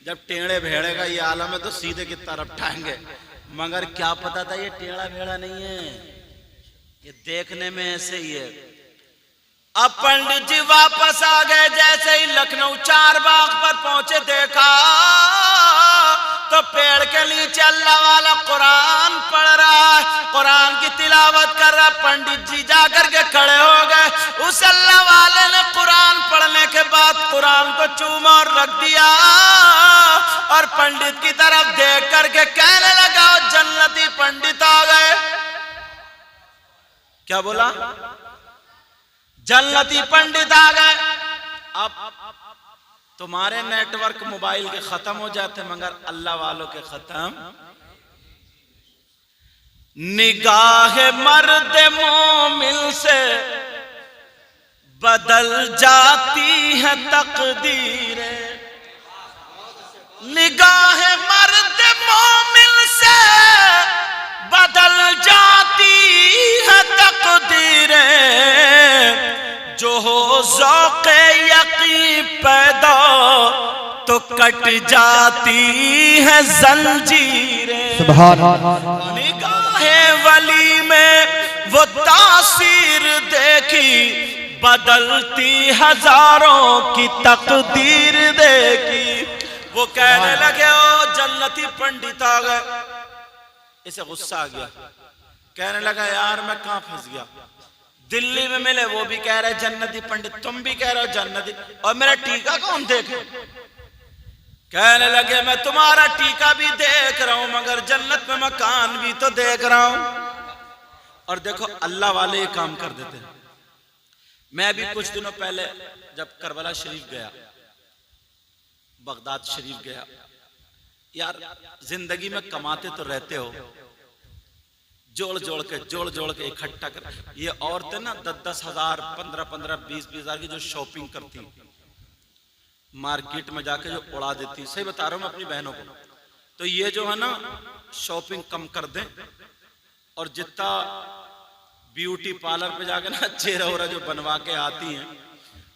जब टेढ़े भेड़े का ये आलम है तो सीधे की तरफ ठाएंगे। मगर क्या पता था ये टेढ़ा भेड़ा नहीं है, ये देखने में ऐसे ही है। अब पंडित जी वापस आ गए, जैसे ही लखनऊ चार बाग पर पहुंचे देखा तो पेड़ के नीचे अल्लाह वाला कुरान पढ़ रहा है, कुरान की तिलावत कर रहा। पंडित जी जाकर के खड़े हो गए। उस अल्लाह वाले ने कुरान पढ़ने के बाद कुरान को चूमा और रख दिया और पंडित की तरफ देख करके कहने लगा जन्नती पंडित आ गए। क्या बोला? जन्नती पंडित आ गए। अब तुम्हारे नेटवर्क मोबाइल के खत्म हो जाते मगर अल्लाह वालों के खत्म। निगाह मर्द मोमिन से बदल जाती है तकदीरें, निगाह मर्द मोमिन से बदल जाती है तकदीरें, जो हो ज़ौक़े यक़ीन पैदा तो कट जाती है जंजीरें। सुभान अल्लाह। निगाहे वली में वो तासीर देखी, बदलती हजारों की तकदीर देखी। वो कहने लगे ओ जन्नती पंडित आ गए। इसे गुस्सा आ गया, कहने लगा यार मैं कहां फंस गया। दिल्ली में मिले वो भी कह रहे जन्नती पंडित, तुम भी कह रहे हो जन्नती, और मेरा टीका कौन देखे? कहने लगे मैं तुम्हारा टीका भी देख रहा हूं मगर जन्नत में मकान भी तो देख रहा हूं। और देखो अल्लाह वाले ये काम कर देते हैं। मैं भी कुछ दिनों पहले जब करबला शरीफ गया, बगदाद शरीफ गया, यार जिंदगी में कमाते तो रहते हो, जोड़ जोड़ के इकट्ठा कर। ये औरतें ना 10-10 हजार 15-15 20-20 हजार की जो शॉपिंग करती मार्केट में जाके जो उड़ा देती, सही बता रहा हूं मैं अपनी बहनों को। तो ये जो है ना शॉपिंग कम कर दें और जितना ब्यूटी पार्लर पे जाके ना चेहरा वोरा जो बनवा के आती हैं।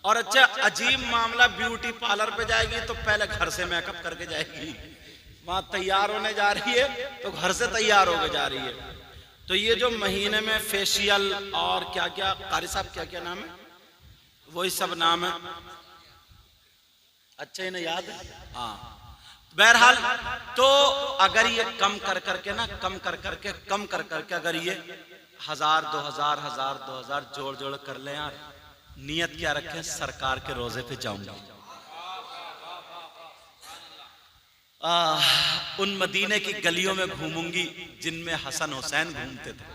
और अच्छा अजीब मामला, ब्यूटी पार्लर पे जाएगी तो पहले घर से मेकअप करके जाएगी, वहां तैयार होने जा रही है तो घर से तैयार होके जा रही है। तो ये जो महीने में फेशियल और क्या क्या, कारी साहब क्या क्या नाम है, वही सब नाम है, अच्छा इन्हें याद है। हाँ बहरहाल, तो अगर ये कम कर करके ना कम कर करके अगर ये 1000 2000 1000 2000 जोड़ कर ले यार, नियत क्या रखें सरकार के रोजे पे जाऊंगा। उन मदीने की गलियों में घूमूंगी जिनमें हसन हुसैन घूमते थे,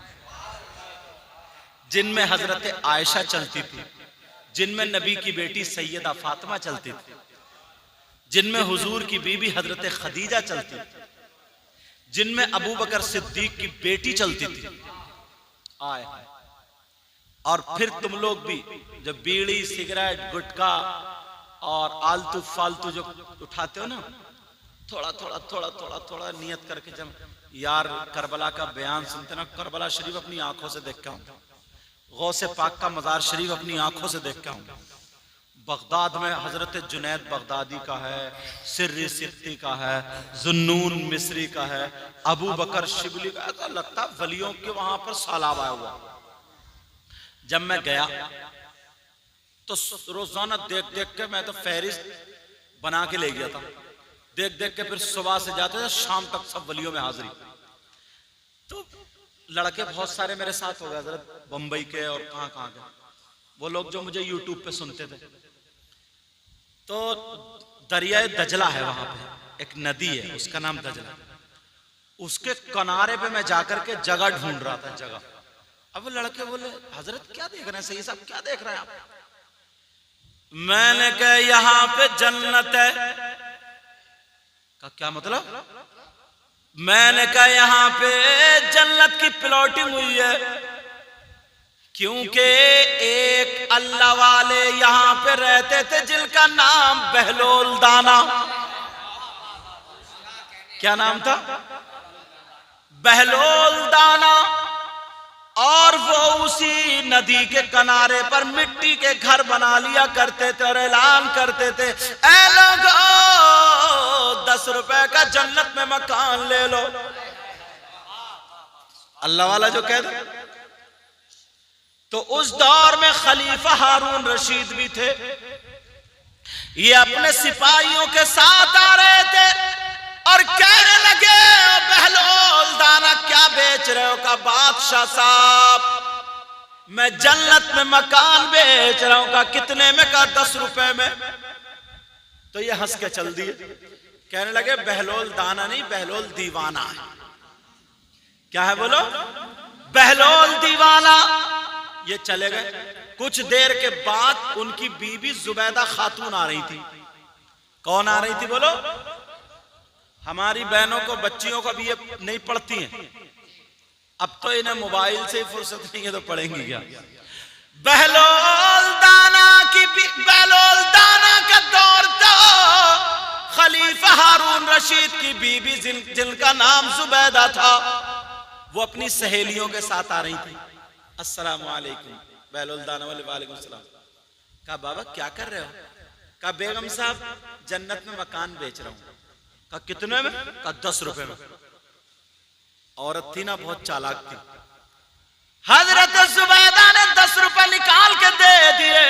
जिनमें हजरत आयशा चलती थी, जिनमें नबी की बेटी सैयदा फातिमा चलती थी, जिनमें हुजूर की बीबी हजरत खदीजा चलती थी, जिनमें अबू बकर सिद्दीक की बेटी चलती थी। आए और फिर तुम लोग भी जो बीड़ी सिगरेट गुटखा और आलतू फालतू जो उठाते हो ना, थोड़ा थोड़ा थोड़ा थोड़ा थोड़ा नियत करके जब यार करबला का बयान सुनते ना, करबला शरीफ अपनी आंखों से देख के आऊं, गौसे पाक का मजार शरीफ अपनी आंखों से देख के आऊं, बगदाद में हजरत जुनैद बगदादी का है, सिर्री सिक्ती का है, जुन्नून मिस्री का है, अबू बकर शिबली का, ऐसा लगता वलियों के वहां पर सालाब आया हुआ। जब मैं गया तो रोजाना देख देख के मैं तो फहरिस्त बना के ले गया था, देख देख के फिर सुबह से जाते थे शाम तक सब वलियों में हाजिरी। तो लड़के बहुत सारे मेरे साथ हो गए हजरत, बंबई के और कहां कहां के, वो लोग जो मुझे यूट्यूब पे सुनते थे। तो दरियाए दजला है वहां पे, एक नदी है उसका नाम दजला, उसके किनारे पे मैं जाकर के जगह ढूंढ रहा था, जगह। अब वो लड़के बोले हजरत क्या देख रहे हैं, सही साहब क्या देख रहे हैं आप? मैंने कहा यहां पे जन्नत है। का क्या मतलब? मैंने कहा यहां पे जन्नत की प्लॉटिंग हुई है, क्योंकि एक अल्लाह वाले यहां पे रहते थे जिनका नाम बहलोल दाना। क्या नाम था? बहलोल दाना। और वो उसी नदी के किनारे पर मिट्टी के घर बना लिया करते थे और ऐलान करते थे, ऐ लोगो 10 रुपए का जन्नत में मकान ले लो। अल्लाह वाला जो कह दे। तो उस दौर में खलीफा हारून रशीद भी थे, ये अपने सिपाहियों के साथ आ रहे थे और कहने लगे बहलोल दाना क्या बेच रहे हो? का बादशाह साहब मैं जन्नत में मकान बेच रहा हूं। का कितने में? का 10 रुपए में। तो ये हंस के चल दिए, कहने लगे बहलोल दाना नहीं, बहलोल दीवाना है। क्या है बोलो? बहलोल दीवाना। ये चले गए। कुछ देर के बाद उनकी बीबी जुबैदा खातून आ रही थी। कौन आ रही थी बोलो? हमारी बहनों को, बच्चियों को भी ये नहीं पढ़ती हैं, अब तो इन्हें मोबाइल से ही फुर्सत नहीं है तो पढ़ेंगी क्या? बहलोल दाना की, बहलोल दाना का दौर था। खलीफा हारून रशीद की बीबी जिनका नाम जुबैदा था, वो अपनी सहेलियों के साथ आ रही थी। अस्सलामु अलैकुम। बहलोल दाना वाले वालेकुम सलाम। कहा बाबा क्या कर रहे हो? कहा बेगम साहब जन्नत में मकान बेच रहा हूं। कहा कितने में? कहा 10 रुपए में। औरत थी ना, बहुत चालाक थी। हजरत जुबैदा ने 10 रुपए निकाल के दे दिए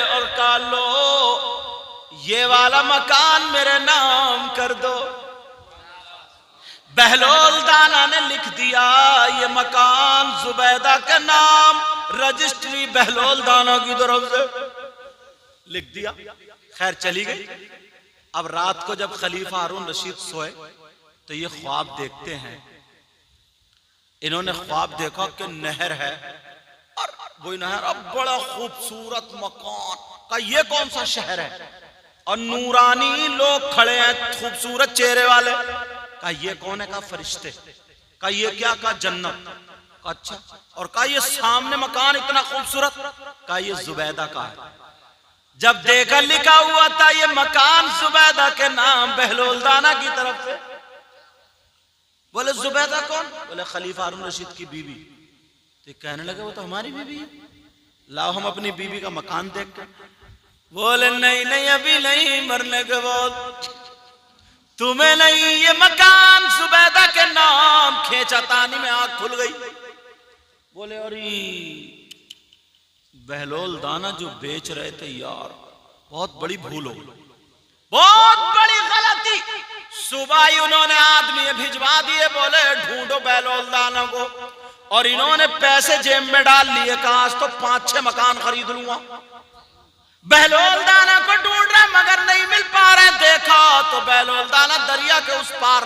और कहा लो ये वाला मकान मेरे नाम कर दो। बहलोल दाना ने लिख दिया ये मकान जुबैदा के नाम, रजिस्ट्री बहलोल दाना की तरफ से लिख दिया। खैर चली गई। अब रात को जब खलीफा हारून रशीद सोए तो ये ख्वाब देखते हैं। इन्होंने ख्वाब देखा कि नहर है और वही नहर, अब बड़ा खूबसूरत मकान। का ये कौन सा शहर है? और नूरानी लोग खड़े हैं, खूबसूरत चेहरे वाले। का ये कौन है? का फरिश्ते। का ये क्या? का जन्नत। का अच्छा। और का ये सामने मकान इतना खूबसूरत? का ये जुबैदा का है। जब देखा लिखा हुआ था ये मकान जुबैदा के नाम, बहलोल दाना की तरफ से। बोले जुबैदा कौन? बोले खलीफा हारून रशीद की बीवी। तो कहने लगे वो तो हमारी बीवी है, लाओ हम अपनी बीवी का मकान देख कर। बोले नहीं नहीं अभी नहीं, मरने के बाद। तुम्हें नहीं, ये मकान जुबैदा के नाम। खेचातानी में आंख खुल गई। बोले अरे बहलोल दाना जो बेच रहे थे यार, बहुत बड़ी भूल हो गई, बहुत बड़ी गलती। सुबह ही उन्होंने आदमी भिजवा दिए, बोले ढूंढो बहलोल दाना को। और इन्होंने पैसे जेब में डाल लिए, कहा आज तो 5-6 मकान खरीद लूंगा। बहलोल दाना को ढूंढ रहे मगर नहीं मिल पा रहे। देखा तो बहलोल दाना दरिया के उस पार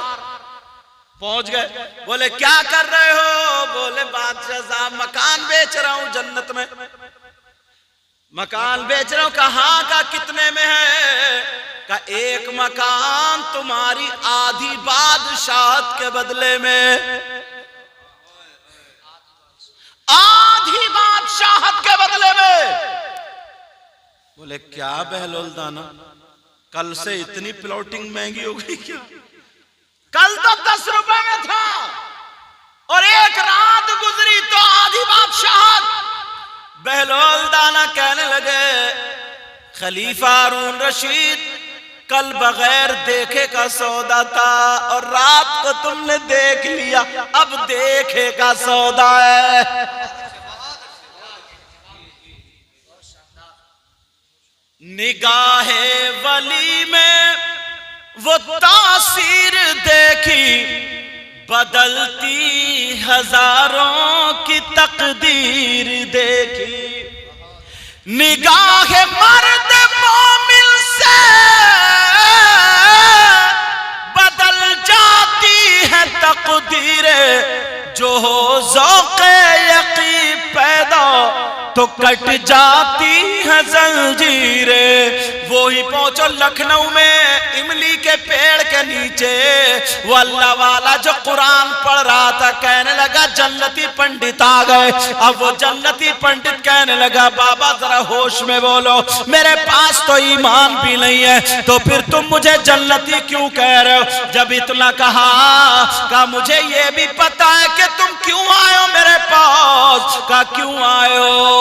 पहुंच गए। बोले क्या कर रहे हो? बोले बादशाह साहब मकान बेच रहा हूं जन्नत में, मकान बेच रहा हूं। कहां का? कितने में है? का एक मकान तुम्हारी आधी बादशाहत के बदले में, आधी बादशाहत बोले क्या बहलोल दाना, कल से इतनी प्लॉटिंग महंगी हो गई क्या? कल तो 10 रुपए में था और एक रात गुजरी तो आधी बादशाहत। बहलोल दाना कहने लगे खलीफा हारून रशीद, कल बगैर देखे का सौदा था और रात को तुमने देख लिया, अब देखे का सौदा है। निगाहे वली में वो तासीर देखी, बदलती हजारों की तकदीर देखी। निगाहे मर्द मोमिन से बदल जाती है तकदीरें, जो हो ज़ौक़े यक़ीन पैदा तो कट जाती है जंजीरें। वो ही पहुंचो लखनऊ में इमली के पेड़ के नीचे, वो अल्लाह वाला जो कुरान पढ़ रहा था कहने लगा जन्नती पंडित आ गए। अब वो जन्नती पंडित कहने लगा बाबा जरा होश में बोलो, मेरे पास तो ईमान भी नहीं है, तो फिर तुम मुझे जन्नती क्यों कह रहे हो? जब इतना कहा मुझे ये भी पता है कि तुम क्यों आए हो मेरे पास। क्यों आए हो?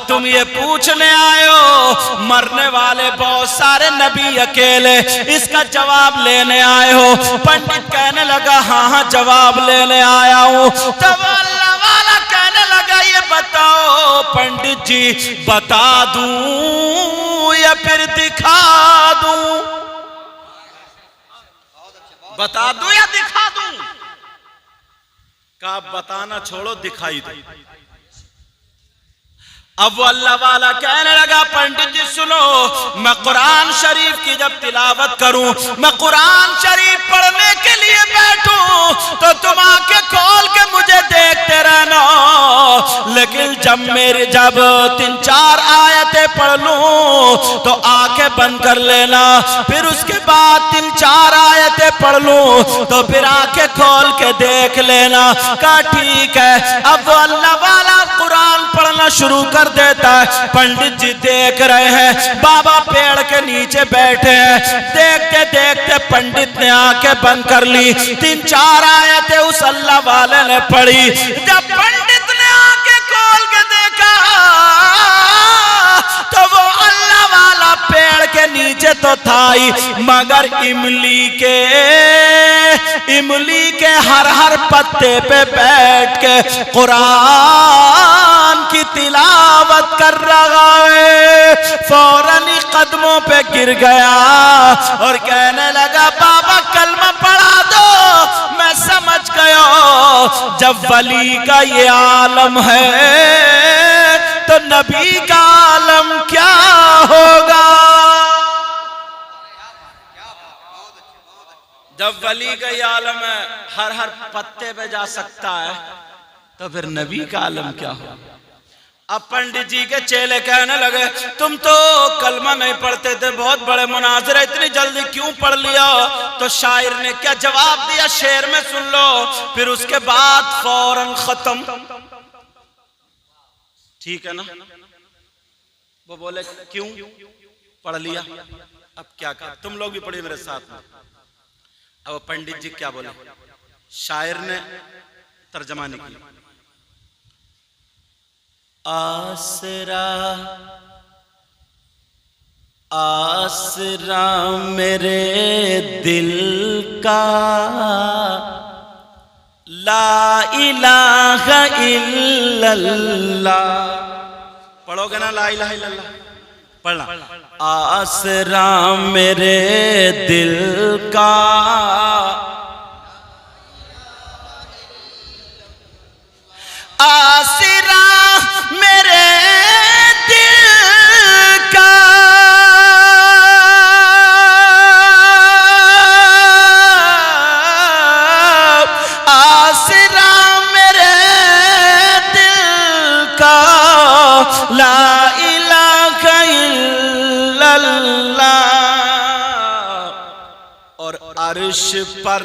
तुम ये पूछने आए हो मरने वाले बहुत सारे नबी अकेले, इसका जवाब लेने आए हो? पंडित कहने लगा हाँ हाँ जवाब लेने आया हूं। तब अल्लाह वाला कहने लगा ये बताओ पंडित जी, बता दूं या फिर दिखा दूं? बता दूं या दिखा दूं? का बताना छोड़ो दिखाई दो। अब वो अल्लाह वाला कहने लगा पंडित जी सुनो, मैं कुरान शरीफ की जब तिलावत करूं, मैं कुरान शरीफ पढ़ने के लिए बैठूं तो तुम आंखें खोल के मुझे देखते रहना, लेकिन जब 3-4 आयतें पढ़ लूं तो आंखें बंद कर लेना, फिर उसके बाद 3-4 आयतें पढ़ लूं तो फिर आंखें खोल के देख लेना। कहा ठीक है। अब वो अल्लाह वाला कुरान पढ़ना शुरू कर देता है। पंडित जी देख रहे हैं, बाबा पेड़ के नीचे बैठे हैं। देखते देखते पंडित ने आंखें बंद कर ली, 3-4 आयतें उस अल्लाह वाले ने पढ़ी। जब पंडित ने आंखें खोल के देखा तो वो अल्लाह वाला पेड़ के नीचे तो था ही, मगर इमली के हर पत्ते पे बैठ के कुरान की तिलावत कर रहा है। फौरन ही कदमों पे गिर गया और कहने लगा बाबा कलमा पढ़ा दो। मैं समझ गया जब वली का ये आलम है तो नबी का आलम क्या होगा। जब वली का ये आलम है हर पत्ते पे जा सकता है, तो फिर नबी का आलम क्या होगा। अब पंडित जी के चेले कहने लगे तुम तो कलमा नहीं पढ़ते थे, बहुत बड़े मुनाज़िर, इतनी जल्दी क्यों पढ़ लिया? तो शायर ने क्या जवाब दिया शेर में सुन लो, फिर उसके बाद फौरन खत्म। ठीक है ना? वो बोले क्यों पढ़ लिया, अब क्या कर, तुम लोग भी पढ़िए मेरे साथ में। अब पंडित जी क्या बोले, शायर ने तर्जमा नहीं किया। आसरा आसरा मेरे दिल का, ला इलाहा इल्लल्लाह। पढ़ोगे ना ला इलाहा इल्लल्लाह? पढ़ना। आसरा मेरे दिल का, आसरा मेरे दिल का, आसरा मेरे दिल का, ला इलाहा इल्लल्लाह। और अर्श पर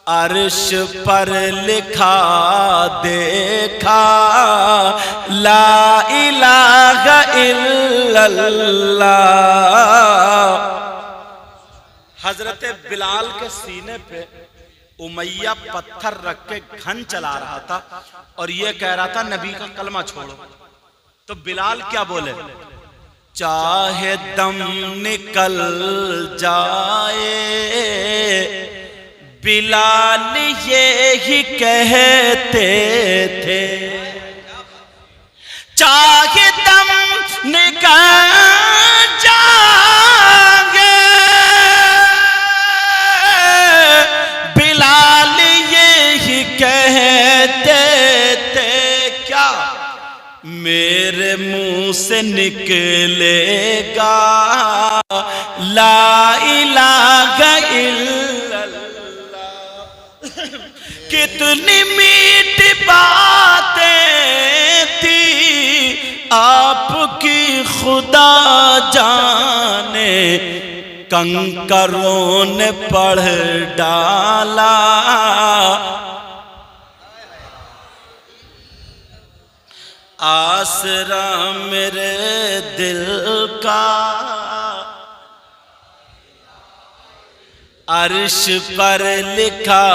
अर्श पर लिखा देखा ला इलाहा इल्लल्लाह। हजरत बिलाल के सीने पे उमैया पत्थर रख के घन चला रहा था और ये कह रहा था नबी का कलमा छोड़ो। तो बिलाल क्या बोले, चाहे दम निकल जाए बिलाल ये ही कहते थे, चाहे दम निकल जाए बिलाल ये ही कहते थे, क्या मेरे मुंह से निकलेगा ला इलाहा इल्लल्लाह। कितनी मीठी बातें थी आपकी खुदा जाने, कंकरों ने पढ़ डाला आसरा मेरे दिल का, अर्श पर लिखा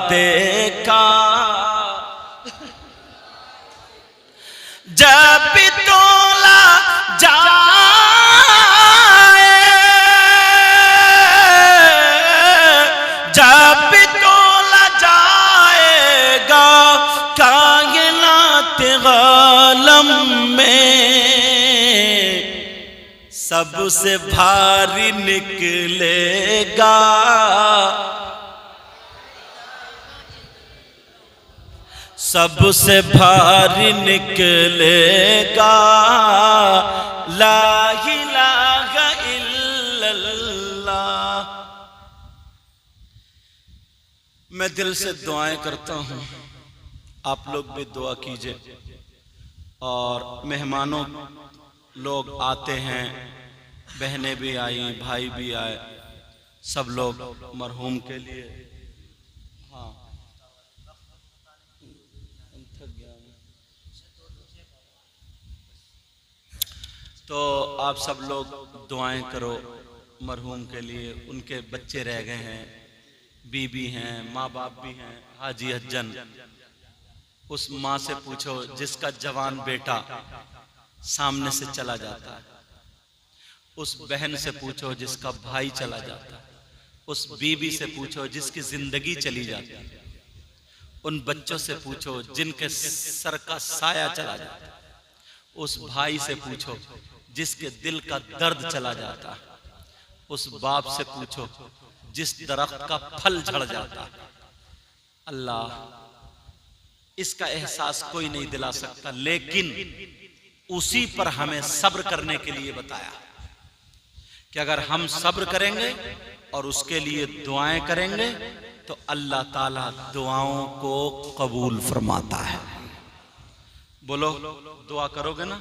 देखा जब भी तोला जाए, जब भी तोला जाएगा कायनात आलम में, सबसे भारी निकलेगा सबसे भारी निकलेगा ला इलाहा इल्लल्लाह। मैं दिल से दुआएं करता हूं, आप लोग भी दुआ कीजिए। और मेहमानों लोग आते हैं, बहनें भी आई, भाई भी आए, सब लोग मरहूम के लिए। हाँ तो आप सब लोग दुआएं करो मरहूम के लिए। उनके बच्चे रह गए हैं, बीबी हैं, माँ बाप भी हैं, हाजी हज्जन। उस माँ से पूछो जिसका जवान बेटा सामने से चला जाता है, उस बहन से पूछो जिसका भाई चला जाता है, उस बीबी से पूछो जिसकी जिंदगी चली जाती है, उन बच्चों से पूछो जिनके सर का साया चला जाता है, उस भाई से पूछो जिसके दिल का दर्द चला जाता है, उस बाप से पूछो जिस दरख्त का फल झड़ जाता है। अल्लाह, इसका एहसास कोई नहीं दिला सकता, लेकिन उसी पर हमें सब्र करने के लिए बताया कि अगर हम सब्र करेंगे और उसके लिए दुआएं करेंगे तो अल्लाह ताला दुआओं को कबूल फरमाता है। बोलो, दुआ करोगे ना?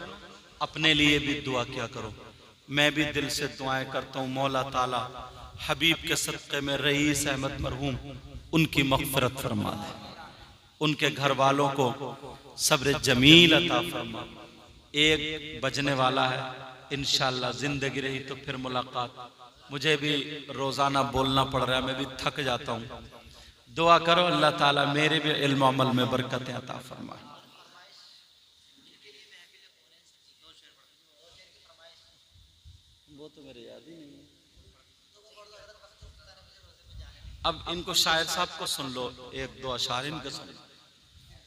अपने लिए भी दुआ क्या करो। मैं भी दिल से दुआएं करता हूँ, मौला ताला हबीब के सदक़े में रईस अहमद मरहूम उनकी मग़फ़िरत फरमा दे, उनके घर वालों को सब्र जमील अता फरमा। एक बजने वाला है, इंशाअल्लाह जिंदगी रही तो फिर मुलाकात। मुझे भी रोजाना बोलना पड़ रहा है, मैं भी थक जाता हूँ। दुआ करो अल्लाह ताला मेरे भी इल्म अमल में बरकतें अता फरमाए। वो तो मेरे याद ही नहीं है। अब इनको शायर साहब को सुन लो, एक दो अशार इनके सुन लो।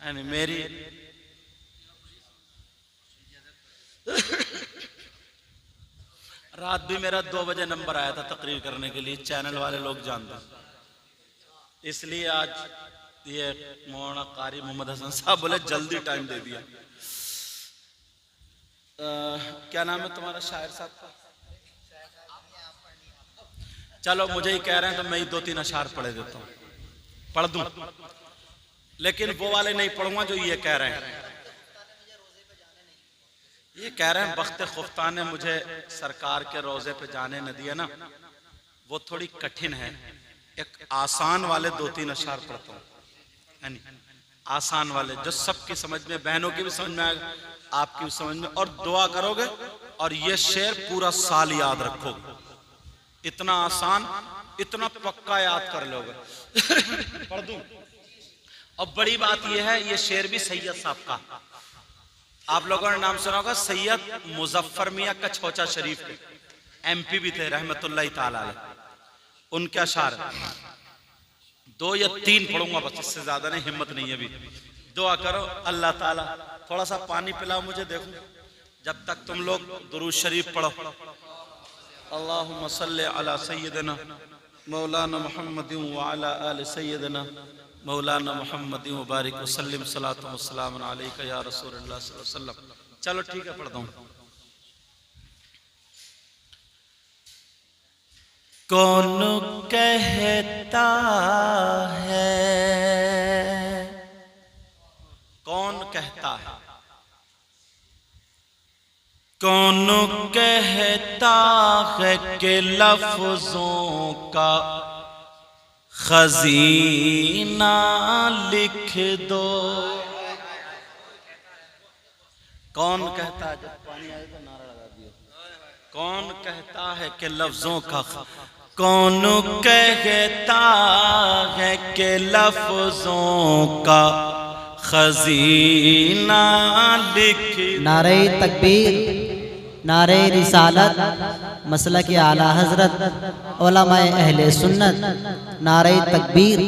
यानी मेरी रात भी मेरा 2 बजे नंबर आया था तकरीर करने के लिए, चैनल वाले लोग जानते हैं, इसलिए आज ये मौलाना कारी मोहम्मद हसन साहब बोले जल्दी टाइम दे दिया। क्या नाम है तुम्हारा शायर साहब का? चलो मुझे ही कह रहे हैं तो मैं ही 2-3 अशार पढ़ देता हूँ, पढ़ दूं, लेकिन वो वाले नहीं पढ़ूंगा जो ये कह रहे हैं। ये कह रहे हैं बख्त खुफ्ता ने मुझे सरकार के रोजे पे जाने न दिया ना, वो थोड़ी कठिन है, एक आसान वाले 2-3 अशआर पढ़ता हूँ, यानी आसान वाले जो सबकी समझ में, बहनों की भी समझ में आएगा, आपकी भी समझ में, और दुआ करोगे और ये शेर पूरा साल याद रखोगे। इतना आसान, इतना पक्का याद कर लोगे। पढ़ दूं? और बड़ी बात यह है, ये शेर भी सैयद साहब का, आप लोगों ने नाम सुना होगा, सैयद मुजफ्फर मियां कछौचा शरीफ के, MP भी थे रहमतुल्लाह ताला अलैह, उनके अशार 2 या 3 पढ़ूंगा बस, इससे ज्यादा नहीं, हिम्मत नहीं है अभी। दुआ करो अल्लाह ताला, थोड़ा सा पानी पिलाओ मुझे, देखो जब तक तुम लोग दुरूद शरीफ पढ़ो। अल्लाहुम्मा सल्ली अला सय्यिदना मौलाना मुहम्मदिन व अला आलि सय्यिदना मौलाना मुहम्मदिन व बारिक व सल्लिम सलातु व सलामुन अलैका या रसूलल्लाह सल्लल्लाहु अलैहि वसल्लम। चलो ठीक है, पढ़ता हूँ। कौन कहता है, कौन कहता है, कौन कहता है कि लफ्जों का खजीना लिख दो। कौन कहता है, जब पानी आए तो नारा लगा दियो, कौन कहता है कि लफ्जों का, कौन कहता है कि लफ्जों का खजीना लिख। नारे तकबीर, नारे रिसालत, मसलक आला हजरत, उलमाए अहले सुन्नत, नारे तकबीर,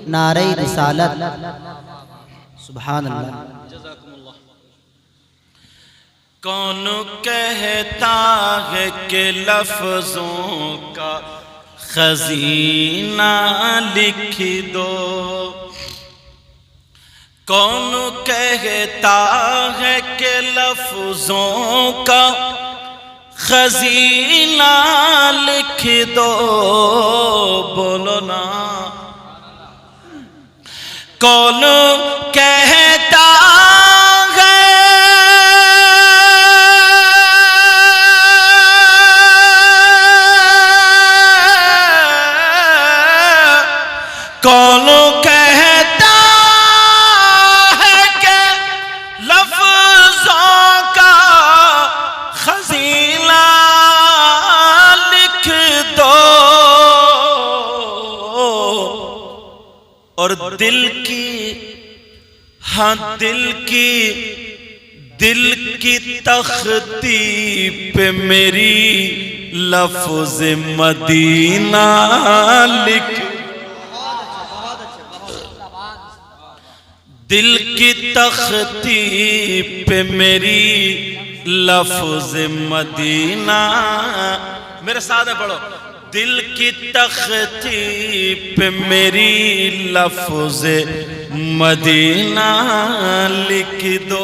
नारे रिसालत, सुभान अल्लाह। कौन कहता है कि लफ्जों का खजीना लिख दो, कौन कहता है कि लफ्जों का खजीना लिख दो, बोलो ना। कौन कहता कौन कहता है कि लफ्जों का खजीना लिख दो, और दिल की, हाँ दिल की तख्ती पे मेरी लफ्ज मदीना लिख। दिल की तख्ती पे मेरी लफ्ज मदीना, मेरे साथ है पढ़ो। दिल की तख्ती पे मेरी लफ्ज मदीना लिख दो।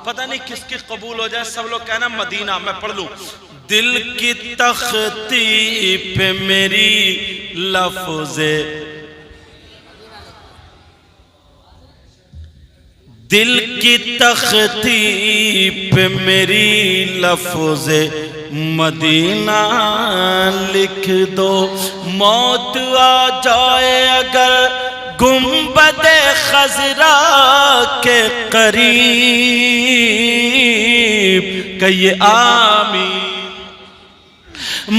पता नहीं किसकी कबूल हो जाए, सब लोग कहना मदीना, मैं पढ़ लूं। दिल की तख्ती पे मेरी लफ्ज, दिल की तख्ती पे मेरी लफ्ज मदीना लिख दो। मौत आ जाए अगर गुंबदे खजरा के करीब, कहिए आमीन।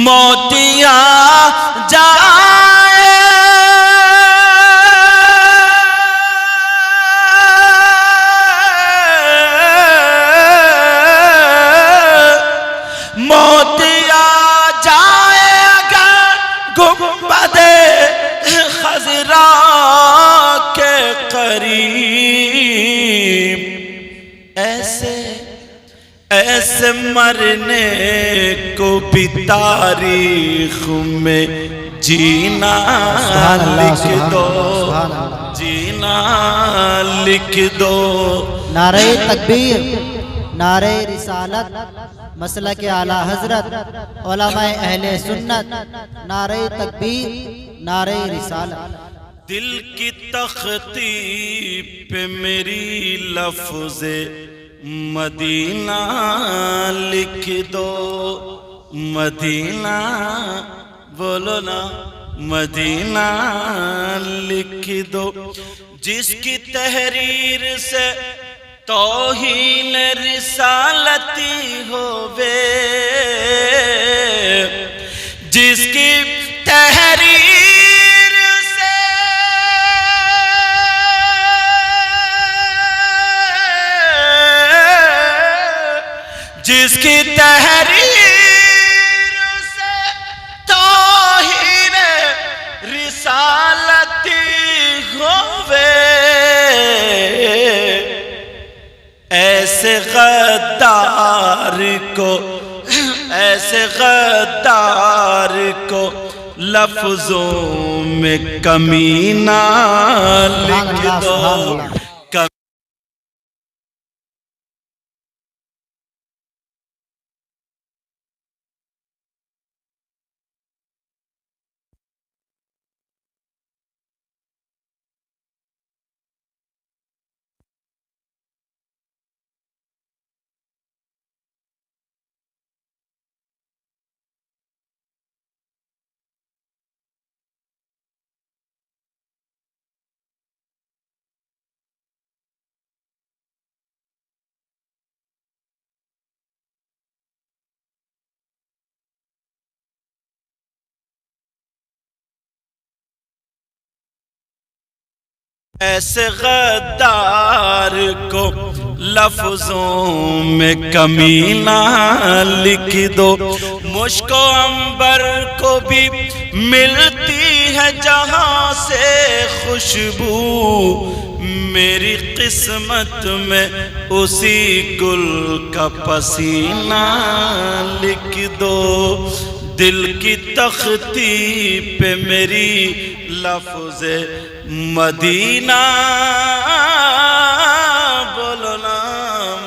मौत आ जाए मौत आ जाए अगर गुंबदे खजरा के करीब, ऐसे ऐसे मरने को भी तारीख में जीना लिख दो, जीना लिख दो। नारे तकबीर, नारे रिसालत, मसलक आला हजरत, उलमाए अहले सुन्नत, नारे तकबीर, नारे रिसालत। दिल की तख्ती पे मेरी लफ्ज मदीना लिख दो, मदीना बोलो ना, मदीना लिख दो। जिसकी तहरीर से तौहीन रिसालती होवे, जिसकी तहरीर से जिसकी तहरीर से तौहीन रिसालती होवे, ऐसे गद्दार को, ऐसे गद्दार को लफ्जों में कमीना लिख दो। ऐसे गद्दार को लफ्जों में कमीना लिख दो। मुझको अंबर को भी मिलती है जहां से खुशबू, मेरी किस्मत में उसी गुल का पसीना लिख दो। दिल की तख्ती पे मेरी लफ्ज़े मदीना, बोलो ना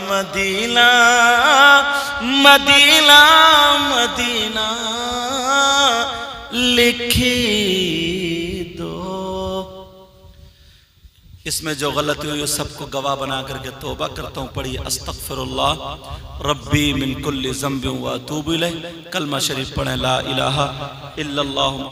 मदीना, मदीना, मदीना लिखी दो। इसमें जो गलती हुई उस सबको गवाह बना करके तौबा करता हूँ। पढ़िए अस्तगफिरुल्लाह रब्बी मिन कुल्ली ज़ंबिन व अतूबु इलैह। कलमा शरीफ पढ़ें ला इलाहा इल्लल्लाह।